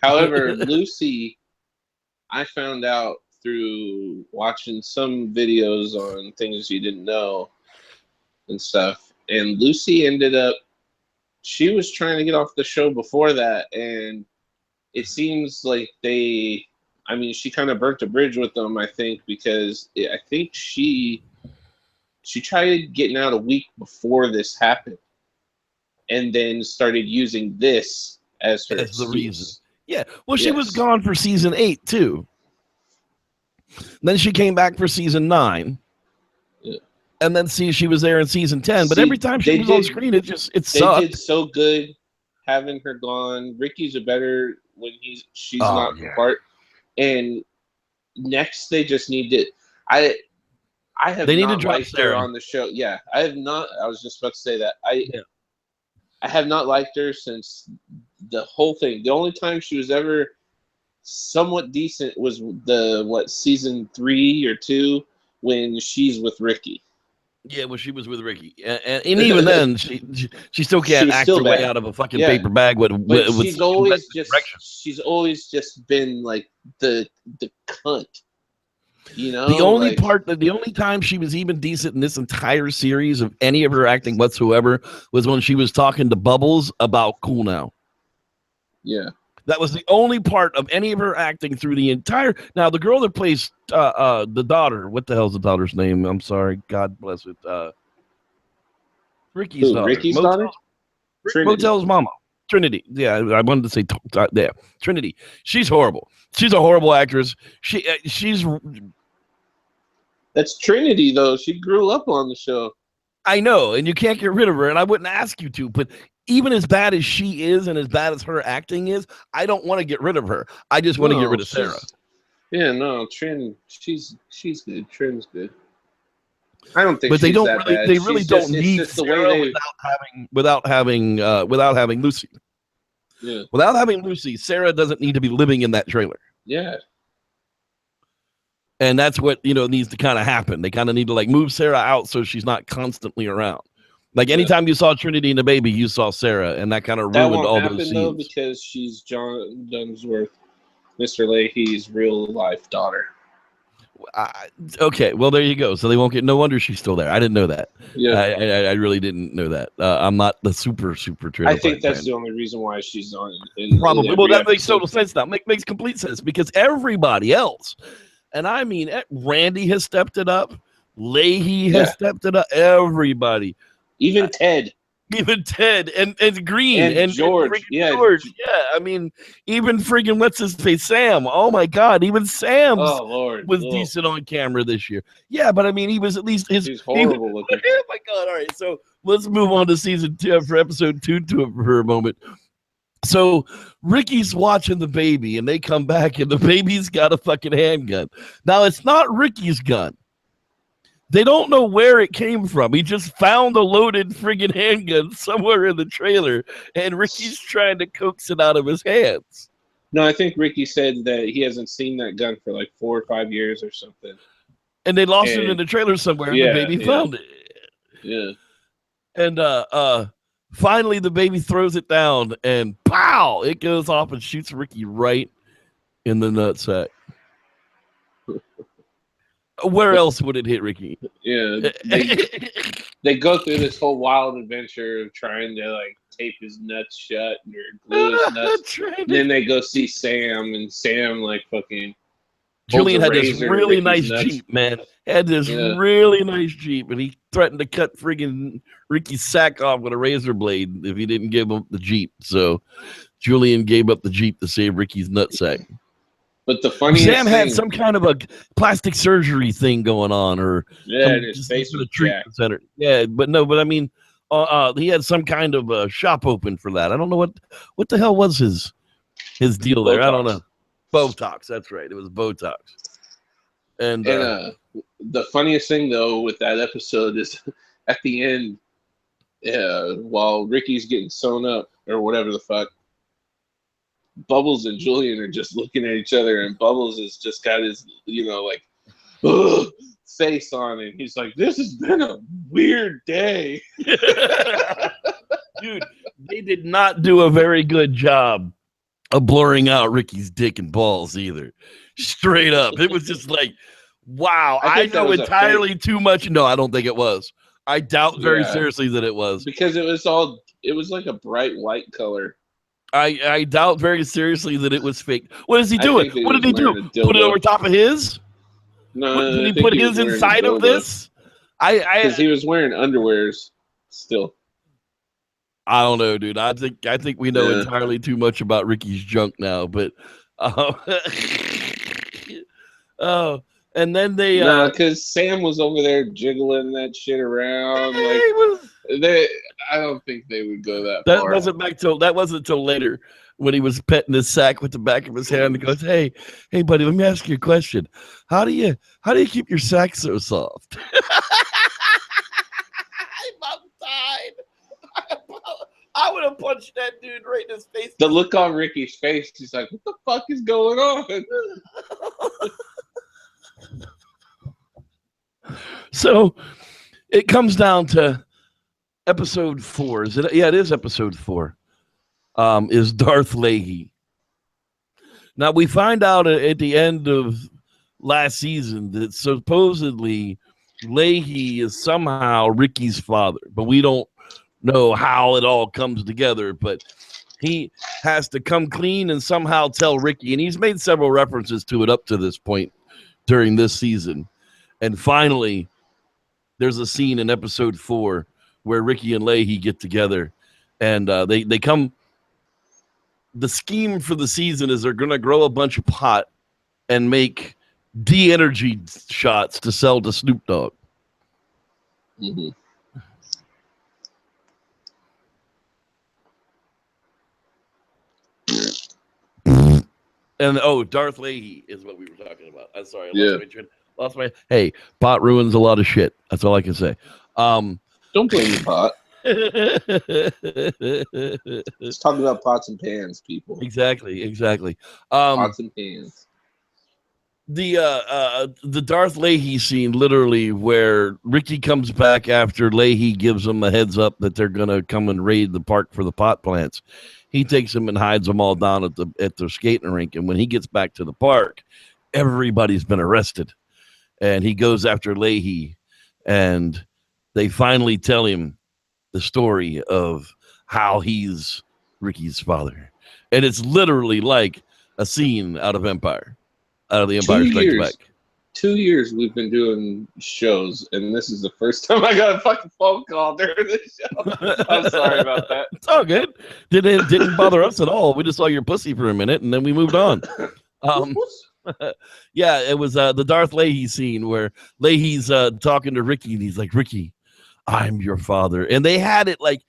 [SPEAKER 3] However, Lucy, I found out through watching some videos on things you didn't know and stuff. And Lucy ended up, she was trying to get off the show before that. And it seems like she kind of burnt a bridge with them, I think, because I think she tried getting out a week before this happened and then started using this as her excuse.
[SPEAKER 1] The reason. Yeah. Well, she was gone for season 8 too. Then she came back for season 9. Yeah. And then she was there in season 10. But every time she was on screen, it sucked.
[SPEAKER 3] They did so good having her gone. Ricky's better when she's not part. And next they just need to I not liked her on the show. Yeah. I have not. I was just about to say that. I have not liked her since the whole thing. The only time she was ever somewhat decent was season 3 or 2 when she's with Ricky.
[SPEAKER 1] Yeah, when she was with Ricky, and even then, she still can't act her way out of a fucking paper bag with
[SPEAKER 3] she's always just been like the cunt.
[SPEAKER 1] The only time she was even decent in this entire series of any of her acting whatsoever was when she was talking to Bubbles about Cool Now.
[SPEAKER 3] Yeah.
[SPEAKER 1] That was the only part of any of her acting through the entire. Now, the girl that plays the daughter, what the hell's the daughter's name? I'm sorry. God bless it. Ricky's daughter.
[SPEAKER 3] Ricky's daughter?
[SPEAKER 1] Motel's mama. Trinity. Yeah, I wanted to say Trinity. She's horrible. She's a horrible actress. She's.
[SPEAKER 3] That's Trinity, though. She grew up on the show.
[SPEAKER 1] I know, and you can't get rid of her, and I wouldn't ask you to, but even as bad as she is and as bad as her acting is, I don't want to get rid of her. I just want to get rid of Sarah.
[SPEAKER 3] Yeah, no, Trin, she's good. Trin's good. I don't think,
[SPEAKER 1] but they don't.
[SPEAKER 3] Bad.
[SPEAKER 1] They really don't need Sarah without having Lucy.
[SPEAKER 3] Yeah.
[SPEAKER 1] Without having Lucy, Sarah doesn't need to be living in that trailer.
[SPEAKER 3] Yeah.
[SPEAKER 1] And that's what, needs to kind of happen. They kind of need to like move Sarah out so she's not constantly around. Like anytime you saw Trinity and the baby, you saw Sarah, and that kind of ruined all those scenes. That won't happen though,
[SPEAKER 3] because she's John Dunsworth, Mr. Leahy's real life daughter.
[SPEAKER 1] Okay, well there you go. So they won't get. No wonder she's still there. I didn't know that.
[SPEAKER 3] Yeah,
[SPEAKER 1] I really didn't know that. I'm not the super trailer.
[SPEAKER 3] I think that's the only reason why she's on.
[SPEAKER 1] Probably. Well, that makes total sense now. Makes complete sense because everybody else, and I mean, Randy has stepped it up. Leahy has stepped it up. Everybody.
[SPEAKER 3] Even Ted
[SPEAKER 1] and Green and
[SPEAKER 3] George.
[SPEAKER 1] George. Yeah, I mean, even friggin' what's his face, Sam. Oh my God, even Sam was decent on camera this year. Yeah, but I mean, he was at least
[SPEAKER 3] he's horrible looking.
[SPEAKER 1] Oh my God! All right, so let's move on to season 2 for episode 2 for a moment. So Ricky's watching the baby, and they come back, and the baby's got a fucking handgun. Now it's not Ricky's gun. They don't know where it came from. He just found a loaded friggin' handgun somewhere in the trailer, and Ricky's trying to coax it out of his hands.
[SPEAKER 3] No, I think Ricky said that he hasn't seen that gun for like 4 or 5 years or something.
[SPEAKER 1] And they lost it in the trailer somewhere, and the baby found it.
[SPEAKER 3] Yeah.
[SPEAKER 1] And finally, the baby throws it down, and pow! It goes off and shoots Ricky right in the nutsack. Where else would it hit Ricky?
[SPEAKER 3] Yeah, they go through this whole wild adventure of trying to like tape his nuts shut or glue his nuts. Then they go see Sam, and Sam like fucking.
[SPEAKER 1] Jullian had this really nice Jeep, man. Had this really nice Jeep, and he threatened to cut friggin' Ricky's sack off with a razor blade if he didn't give him the Jeep. So Jullian gave up the Jeep to save Ricky's nutsack.
[SPEAKER 3] But the funniest
[SPEAKER 1] Sam had some kind of a plastic surgery thing going on, or
[SPEAKER 3] his face was
[SPEAKER 1] treatment center. Yeah, but I mean, he had some kind of shop open for that. I don't know what the hell was his deal there. I don't know. Botox. That's right. It was Botox. And
[SPEAKER 3] the funniest thing though with that episode is at the end, while Ricky's getting sewn up or whatever the fuck. Bubbles and Jullian are just looking at each other, and Bubbles has just got his, face on it. He's like, "This has been a weird day."
[SPEAKER 1] Dude, they did not do a very good job of blurring out Ricky's dick and balls either. Straight up. It was just like, wow, I know entirely too much. No, I don't think it was. I doubt very seriously that it was.
[SPEAKER 3] Because it was like a bright white color.
[SPEAKER 1] I doubt very seriously that it was fake. What is he doing? What did he do? Put it over top of his?
[SPEAKER 3] No,
[SPEAKER 1] did he put his inside of this?
[SPEAKER 3] Because he was wearing underwears still.
[SPEAKER 1] I don't know, dude. I think we know entirely too much about Ricky's junk now. But and then they
[SPEAKER 3] because Sam was over there jiggling that shit around. I don't think they would go that far.
[SPEAKER 1] That wasn't till later when he was petting his sack with the back of his hand and goes, Hey buddy, let me ask you a question. How do you keep your sack so soft? I'm died. I would have punched that dude right in his face.
[SPEAKER 3] The look on Ricky's face, he's like, what the fuck is going on?
[SPEAKER 1] So it comes down to episode 4. Is it? Yeah, it is episode 4. Is Darth Leahy. Now we find out at the end of last season that supposedly Leahy is somehow Ricky's father, but we don't know how it all comes together. But he has to come clean and somehow tell Ricky, and he's made several references to it up to this point during this season. And finally, there's a scene in episode 4 where Ricky and Leahy get together, and they come. The scheme for the season is they're going to grow a bunch of pot and make de-energy shots to sell to Snoop Dogg.
[SPEAKER 3] Mm-hmm.
[SPEAKER 1] And Darth Leahy is what we were talking about. I'm sorry, lost my. Hey, pot ruins a lot of shit. That's all I can say.
[SPEAKER 3] Don't blame the pot. Let's talk about pots and pans, people.
[SPEAKER 1] Exactly.
[SPEAKER 3] Pots and pans.
[SPEAKER 1] The Darth Leahy scene, literally, where Ricky comes back after Leahy gives them a heads up that they're gonna come and raid the park for the pot plants. He takes them and hides them all down at the skating rink. And when he gets back to the park, everybody's been arrested, and he goes after Leahy, and they finally tell him the story of how he's Ricky's father, and it's literally like a scene out of the Empire Strikes Back.
[SPEAKER 3] 2 years we've been doing shows, and this is the first time I got a fucking phone call during the show. I'm sorry about that.
[SPEAKER 1] It's all good. Didn't bother us at all. We just saw your pussy for a minute, and then we moved on. Yeah, it was the Darth Leahy scene where Leahy's talking to Ricky, and he's like, Ricky, I'm your father. And they had it like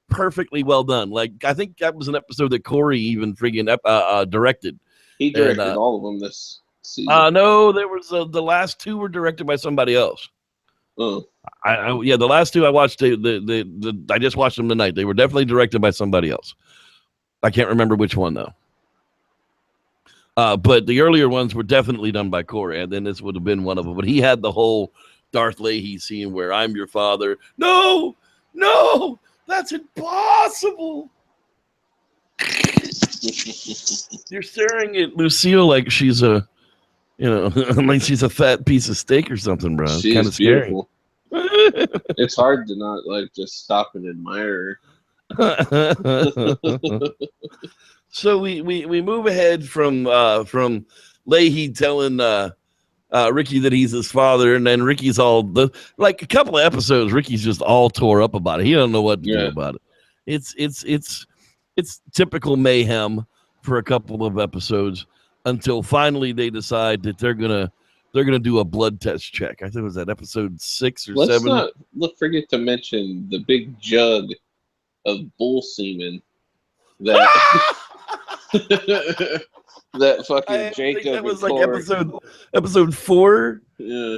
[SPEAKER 1] perfectly well done. Like, I think that was an episode that Corey even friggin' directed.
[SPEAKER 3] He directed all of them this season.
[SPEAKER 1] No, there was the last two were directed by somebody else.
[SPEAKER 3] Oh.
[SPEAKER 1] Yeah, the last two I watched, I just watched them tonight. They were definitely directed by somebody else. I can't remember which one though. But the earlier ones were definitely done by Corey, and then this would have been one of them. But he had the whole Darth Leahy scene where I'm your father. No, that's impossible. You're staring at Lucille like she's a, like she's a fat piece of steak or something, bro. It's kind of scary.
[SPEAKER 3] It's hard to not like just stop and admire her.
[SPEAKER 1] So we move ahead from Leahy telling Ricky that he's his father, and then Ricky's like a couple of episodes. Ricky's just all tore up about it. He don't know what to do about it. It's typical mayhem for a couple of episodes until finally they decide that they're gonna do a blood test check. I think it was that episode 6 or 7.
[SPEAKER 3] Let's not forget to mention the big jug of bull semen that that fucking Jacob.
[SPEAKER 1] That was like episode 4.
[SPEAKER 3] Yeah.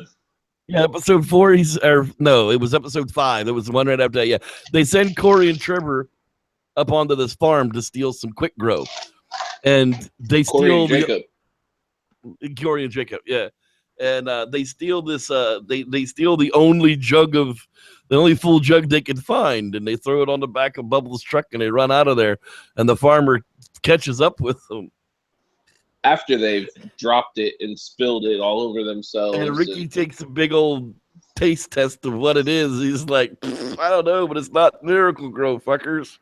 [SPEAKER 1] Yeah, episode 4. It was episode 5. It was the one right after that. Yeah, they send Corey and Trevor up onto this farm to steal some quick grow, and they steal Corey and Jacob. Yeah, and they steal this. They steal the only full jug they can find, and they throw it on the back of Bubbles' truck, and they run out of there. And the farmer catches up with them
[SPEAKER 3] after they've dropped it and spilled it all over themselves.
[SPEAKER 1] And Ricky takes a big old taste test of what it is. He's like, I don't know, but it's not Miracle Grow, fuckers.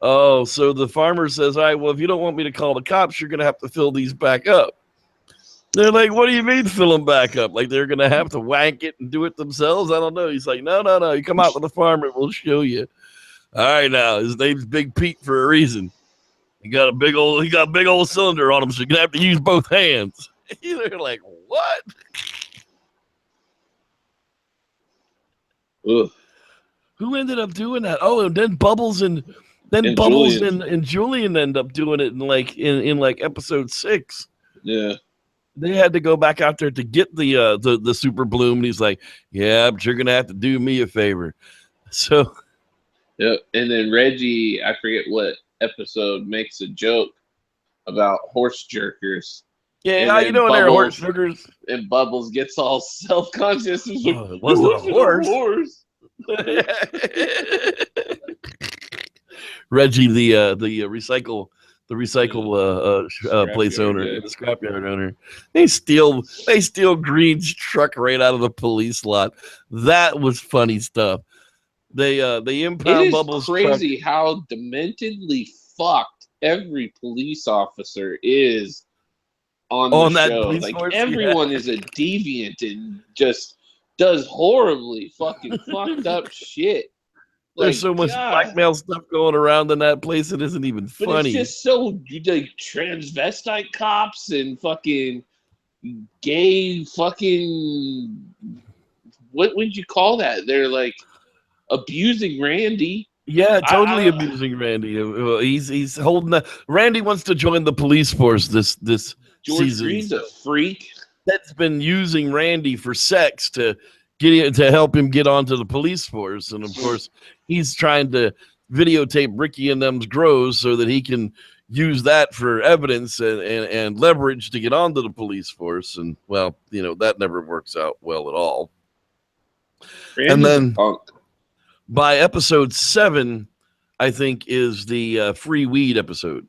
[SPEAKER 1] Oh, so the farmer says, all right, well, if you don't want me to call the cops, you're going to have to fill these back up. They're like, what do you mean fill them back up? Like they're going to have to wank it and do it themselves? I don't know. He's like, no. You come out to the farm and we'll show you. All right, now, his name's Big Pete for a reason. He got a big old cylinder on him, so you're going to have to use both hands. They're like, what?
[SPEAKER 3] Ugh.
[SPEAKER 1] Who ended up doing that? Oh, and then Bubbles and Jullian end up doing it in like episode 6.
[SPEAKER 3] Yeah.
[SPEAKER 1] They had to go back out there to get the super bloom, and he's like, yeah, but you're gonna have to do me a favor. So
[SPEAKER 3] yeah, and then Reggie, I forget what episode, makes a joke about horse jerkers.
[SPEAKER 1] Yeah, how you doing there, horse jerkers?
[SPEAKER 3] And Bubbles gets all self-conscious.
[SPEAKER 1] It wasn't a horse. Reggie, the recycle place owner, the scrapyard owner. They steal Green's truck right out of the police lot. That was funny stuff. They impound Bubbles' truck.
[SPEAKER 3] It's crazy how dementedly fucked every police officer is on the show. Like force, everyone is a deviant and just does horribly fucking fucked up shit.
[SPEAKER 1] There's so much blackmail stuff going around in that place. It isn't even funny.
[SPEAKER 3] But it's just so like transvestite cops and fucking gay fucking what would you call that? They're like abusing Randy.
[SPEAKER 1] Yeah, totally abusing Randy. He's holding that. Randy wants to join the police force this
[SPEAKER 3] George
[SPEAKER 1] season.
[SPEAKER 3] Green's a freak
[SPEAKER 1] That's been using Randy for sex to to help him get onto the police force. And of course, he's trying to videotape Ricky and them's grows so that he can use that for evidence and leverage to get onto the police force. And well, that never works out well at all. And then by episode 7, I think, is the free weed episode.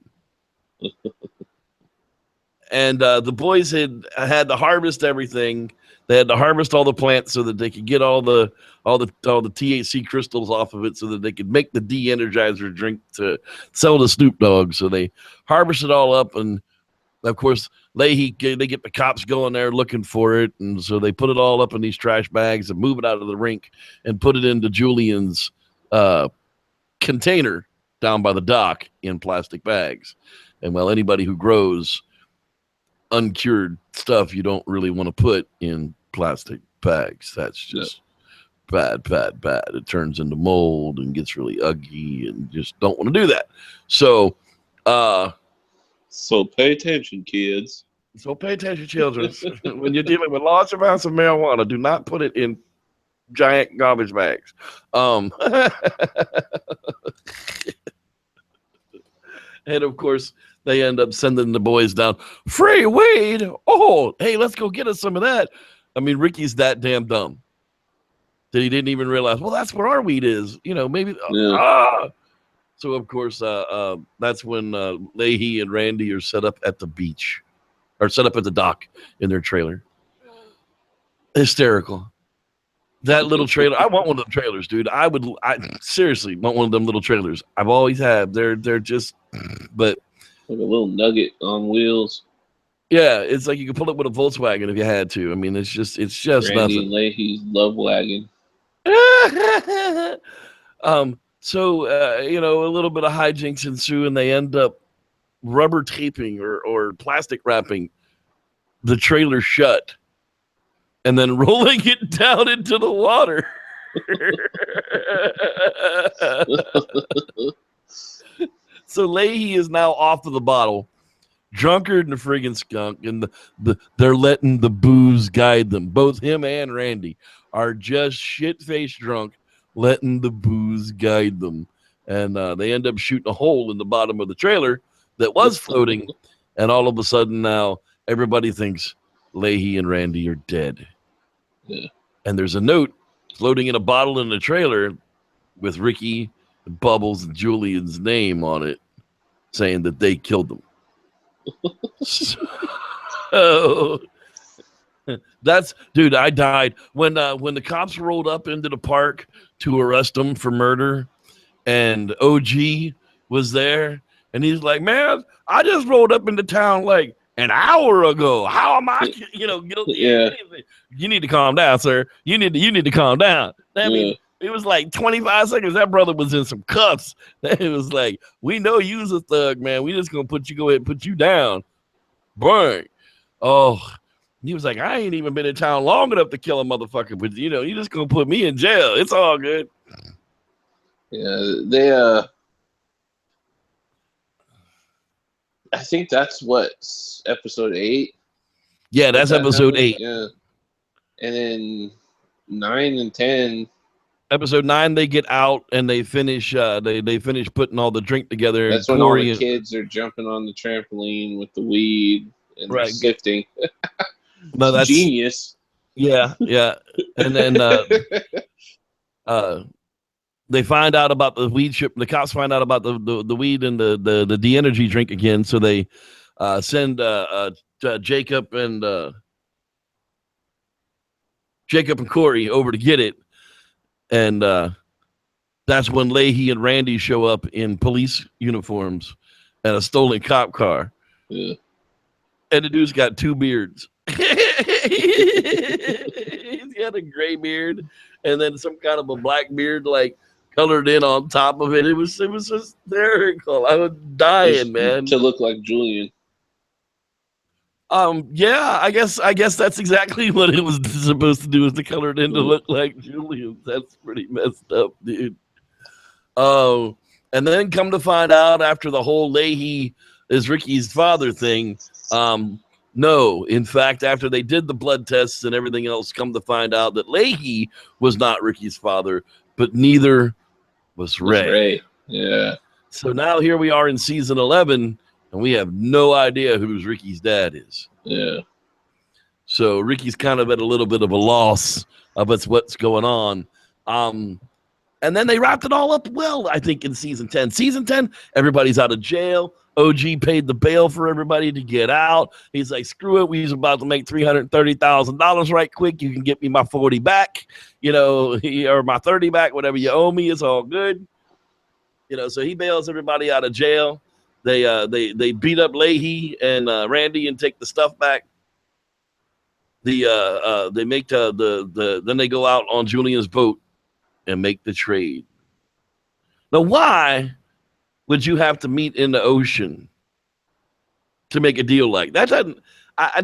[SPEAKER 1] And the boys had to harvest everything. They had to harvest all the plants so that they could get all the THC crystals off of it, so that they could make the de-energizer drink to sell to Snoop Dogg. So they harvested all up, and of course they get the cops going there looking for it, and so they put it all up in these trash bags and move it out of the rink and put it into Jullian's container down by the dock in plastic bags. And well, anybody who grows uncured stuff, you don't really want to put in plastic bags. That's just bad. It turns into mold and gets really ugly, and just don't want to do that. So
[SPEAKER 3] pay attention, kids.
[SPEAKER 1] So pay attention, children. When you're dealing with large amounts of marijuana, do not put it in giant garbage bags. And of course, they end up sending the boys down. Free weed? Oh, hey, let's go get us some of that. I mean, Ricky's that damn dumb that he didn't even realize, well, that's where our weed is. Maybe. Yeah. So, of course, that's when Leahy and Randy are set up at the beach, or set up at the dock in their trailer. Hysterical. That little trailer. I want one of them trailers, dude. I seriously want one of them little trailers. I've always had. They're just, but.
[SPEAKER 3] Like a little nugget on wheels.
[SPEAKER 1] Yeah, it's like you could pull it with a Volkswagen if you had to. I mean, it's just
[SPEAKER 3] Randy
[SPEAKER 1] nothing.
[SPEAKER 3] Leahy's love wagon.
[SPEAKER 1] So a little bit of hijinks ensue, and they end up rubber taping or plastic wrapping the trailer shut, and then rolling it down into the water. So Leahy is now off of the bottle, drunker than a friggin' skunk, and they're letting the booze guide them. Both him and Randy are just shit-faced drunk, letting the booze guide them. And they end up shooting a hole in the bottom of the trailer that was floating, and all of a sudden now everybody thinks Leahy and Randy are dead.
[SPEAKER 3] Yeah.
[SPEAKER 1] And there's a note floating in a bottle in the trailer with Ricky, Bubbles, and Jullian's name on it, saying that they killed them. So that's, dude, I died when the cops rolled up into the park to arrest them for murder, and OG was there, and he's like, man, I just rolled up into town like an hour ago. How am I, guilty?
[SPEAKER 3] Yeah.
[SPEAKER 1] You need to calm down, sir. You need to calm down. I mean, it was like 25 seconds. That brother was in some cuffs. It was like, we know you's a thug, man. We just gonna go ahead and put you down. Burn. Oh, he was like, I ain't even been in town long enough to kill a motherfucker, but you just gonna put me in jail. It's all good.
[SPEAKER 3] Yeah, they I think that's what, episode 8?
[SPEAKER 1] Yeah, that's episode 8.
[SPEAKER 3] Yeah. And then 9 and 10.
[SPEAKER 1] Episode 9, they get out and they finish. They finish putting all the drink together.
[SPEAKER 3] That's when all the kids are jumping on the trampoline with the weed and sifting.
[SPEAKER 1] No, that's
[SPEAKER 3] genius.
[SPEAKER 1] Yeah. And then they find out about the weed ship. The cops find out about the weed and the de-energy drink again. So they send Jacob and Corey over to get it. And that's when Leahy and Randy show up in police uniforms and a stolen cop car.
[SPEAKER 3] Yeah.
[SPEAKER 1] And the dude's got 2 beards. He's got a gray beard and then some kind of a black beard, like colored in on top of it. It was hysterical. I was dying, man.
[SPEAKER 3] To look like Jullian.
[SPEAKER 1] Yeah, I guess that's exactly what it was supposed to do, is to color it in to look like Jullian. That's pretty messed up, dude. Oh, and then come to find out, after the whole Leahy is Ricky's father thing, No, in fact, after they did the blood tests and everything else, come to find out that Leahy was not Ricky's father, but neither was Ray.
[SPEAKER 3] Yeah.
[SPEAKER 1] So now here we are in season 11, and we have no idea who Ricky's dad is.
[SPEAKER 3] Yeah.
[SPEAKER 1] So Ricky's kind of at a little bit of a loss of what's going on. And then they wrapped it all up well, I think, in season 10. Season 10, everybody's out of jail. OG paid the bail for everybody to get out. He's like, screw it. We was about to make $330,000 right quick. You can get me my 40 back, or my 30 back, whatever you owe me. It's all good. So he bails everybody out of jail. They beat up Leahy and Randy and take the stuff back. They make then they go out on Jullian's boat and make the trade. Now, why would you have to meet in the ocean to make a deal like that?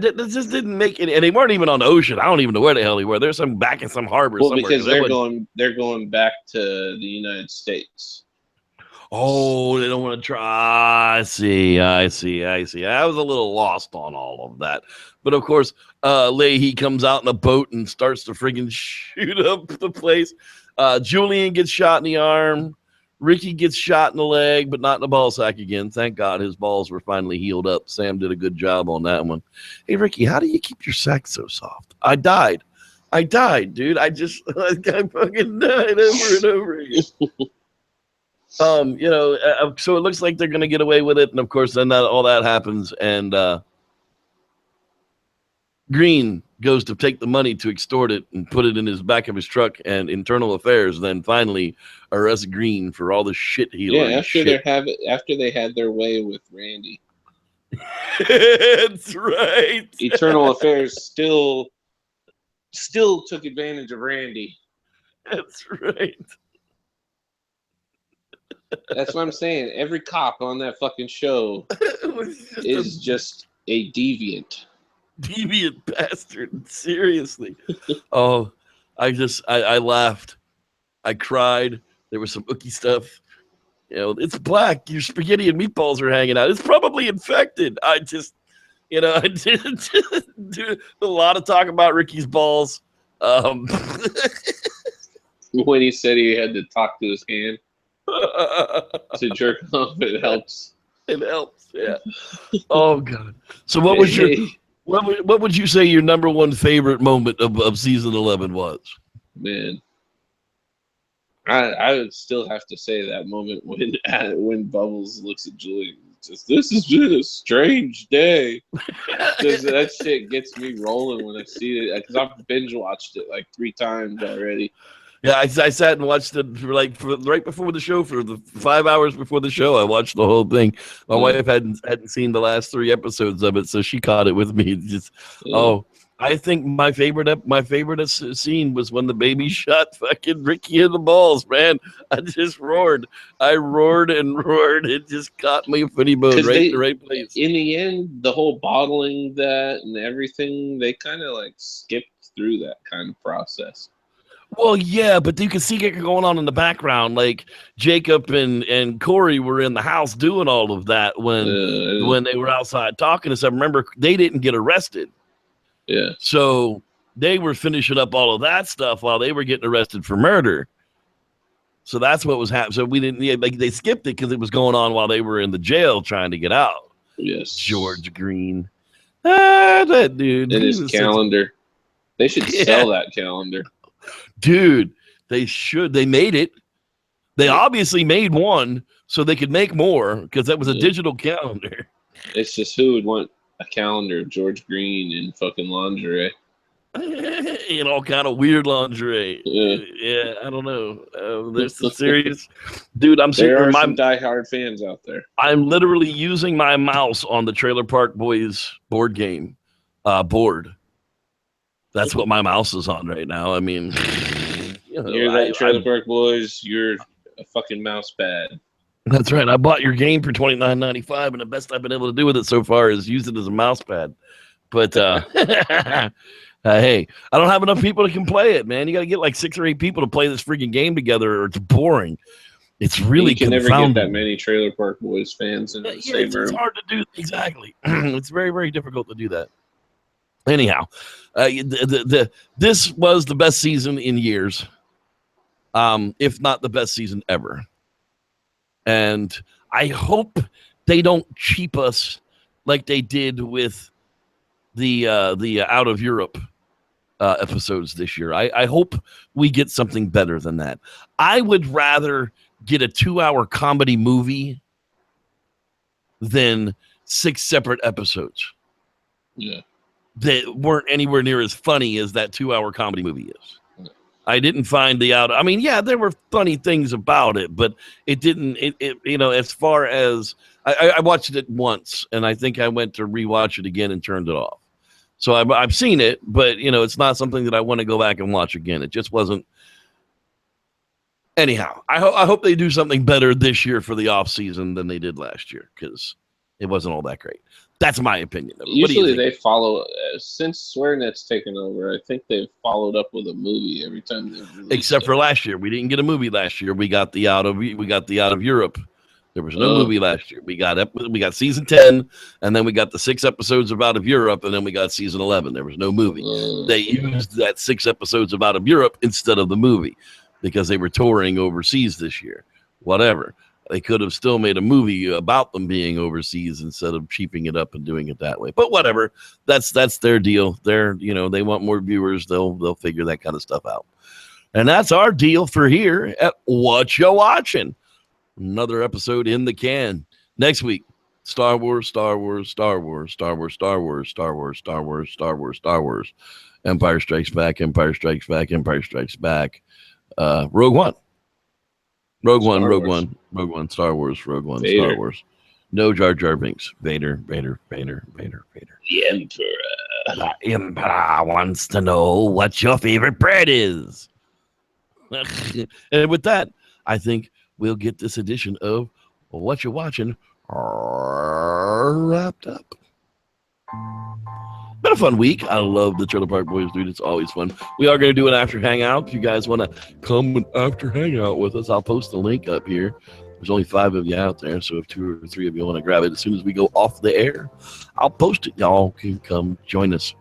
[SPEAKER 1] This just didn't make it, and they weren't even on the ocean. I don't even know where the hell they were. There's some back in some harbor.
[SPEAKER 3] Well,
[SPEAKER 1] somewhere,
[SPEAKER 3] because they're going back to the United States.
[SPEAKER 1] Oh, they don't want to try. I see. I was a little lost on all of that. But of course, Leahy comes out in a boat and starts to friggin' shoot up the place. Jullian gets shot in the arm. Ricky gets shot in the leg, but not in the ball sack again. Thank God his balls were finally healed up. Sam did a good job on that one. Hey, Ricky, how do you keep your sack so soft? I died, dude. I fucking died over and over again. So it looks like they're going to get away with it. And of course, then all that happens. And Green goes to take the money to extort it and put it in his back of his truck, and Internal Affairs then finally arrests Green for all the shit he learned.
[SPEAKER 3] After they had their way with Randy.
[SPEAKER 1] That's right.
[SPEAKER 3] Internal Affairs still took advantage of Randy.
[SPEAKER 1] That's right.
[SPEAKER 3] That's what I'm saying. Every cop on that fucking show is just a deviant bastard. Seriously. Oh, I laughed. I cried. There was some ookie stuff. It's black. Your spaghetti and meatballs are hanging out. It's probably infected. I did do a lot of talk about Ricky's balls. When he said he had to talk to his hand to jerk off, it helps.
[SPEAKER 1] It helps, yeah. Oh God. So what would you say your number one favorite moment of season 11 was?
[SPEAKER 3] Man, I would still have to say that moment when Bubbles looks at Jullian. This has been a strange day. Because that shit gets me rolling when I see it. Because I've binge watched it like 3 times already.
[SPEAKER 1] Yeah, I sat and watched it for right before the show, for the 5 hours before the show. I watched the whole thing. My wife hadn't seen the last 3 episodes of it, so she caught it with me. I think my favorite scene was when the baby shot fucking Ricky in the balls, man. I just roared. I roared and roared. It just caught my funny bone right in the right place.
[SPEAKER 3] In the end, the whole bottling that and everything, they kind of like skipped through that kind of process.
[SPEAKER 1] Well, yeah, but you can see it going on in the background. Like Jacob and Corey were in the house doing all of that when they were outside talking and stuff. Remember, they didn't get arrested.
[SPEAKER 3] Yeah.
[SPEAKER 1] So they were finishing up all of that stuff while they were getting arrested for murder. So that's what was happening. So we didn't they skipped it because it was going on while they were in the jail trying to get out.
[SPEAKER 3] Yes.
[SPEAKER 1] George Green. That dude.
[SPEAKER 3] And his calendar. They should sell that calendar.
[SPEAKER 1] Dude, they should. They made it. They obviously made one so they could make more because that was a digital calendar.
[SPEAKER 3] It's just who would want a calendar of George Green in fucking lingerie?
[SPEAKER 1] In all kind of weird lingerie. Yeah, I don't know. There's some serious... Dude,
[SPEAKER 3] there are some diehard fans out there.
[SPEAKER 1] I'm literally using my mouse on the Trailer Park Boys board game board. That's what my mouse is on right now. I mean,
[SPEAKER 3] you're that Trailer Park Boys. You're a fucking mouse pad.
[SPEAKER 1] That's right. I bought your game for $29.95, and the best I've been able to do with it so far is use it as a mouse pad. But hey, I don't have enough people that can play it, man. You got to get like 6 or 8 people to play this freaking game together, or it's boring. It's really
[SPEAKER 3] you can never get that many Trailer Park Boys fans in the same room.
[SPEAKER 1] It's hard to do. Exactly. It's very, very difficult to do that. Anyhow, this was the best season in years, if not the best season ever. And I hope they don't cheap us like they did with the Out of Europe episodes this year. I hope we get something better than that. I would rather get a 2-hour comedy movie than 6 separate episodes.
[SPEAKER 3] Yeah.
[SPEAKER 1] That weren't anywhere near as funny as that 2-hour comedy movie is. I didn't find I mean, yeah, there were funny things about it, but it didn't, as far as, I watched it once, and I think I went to rewatch it again and turned it off. So I've seen it, but, it's not something that I want to go back and watch again. It just wasn't. Anyhow, I hope they do something better this year for the off season than they did last year, because it wasn't all that great. That's my opinion.
[SPEAKER 3] Usually they follow, since SwearNet's taken over, I think they've followed up with a movie every time they've released
[SPEAKER 1] Except for last year. We didn't get a movie last year. We got the Out of Europe. There was no movie last year. We got season 10, and then we got the 6 episodes of Out of Europe, and then we got season 11. There was no movie. They used that 6 episodes of Out of Europe instead of the movie because they were touring overseas this year. Whatever. They could have still made a movie about them being overseas instead of cheaping it up and doing it that way. But whatever, that's their deal. They want more viewers. They'll figure that kind of stuff out. And that's our deal for here at Watcha Watchin. Another episode in the can. Next week, Star Wars, Star Wars, Star Wars, Star Wars, Star Wars, Star Wars, Star Wars, Star Wars, Star Wars, Empire Strikes Back, Empire Strikes Back, Empire Strikes Back, Rogue One. Rogue One, Star Wars, Rogue One,
[SPEAKER 3] Vader.
[SPEAKER 1] Star Wars. No Jar Jar Binks. Vader.
[SPEAKER 3] The Emperor.
[SPEAKER 1] The Emperor wants to know what your favorite bread is. And with that, I think we'll get this edition of Watcha Watchin wrapped up. Been a fun week. I love the Trailer Park Boys, dude. It's always fun. We are going to do an after hangout. If you guys want to come and after hangout with us, I'll post the link up here. There's only 5 of you out there, so if 2 or 3 of you want to grab it as soon as we go off the air, I'll post it. Y'all can come join us.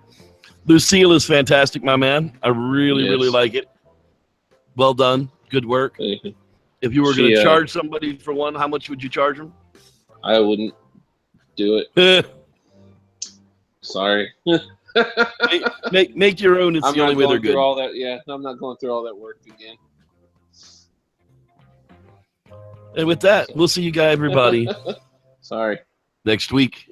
[SPEAKER 1] Lucille is fantastic, my man. I really like it. Well done. Good work. If you were going to charge somebody for one, how much would you charge them?
[SPEAKER 3] I wouldn't do it. Sorry.
[SPEAKER 1] make your own. It's the only way they're good.
[SPEAKER 3] All that, I'm not going through all that work again.
[SPEAKER 1] And with that, we'll see you guys, everybody.
[SPEAKER 3] Sorry.
[SPEAKER 1] Next week.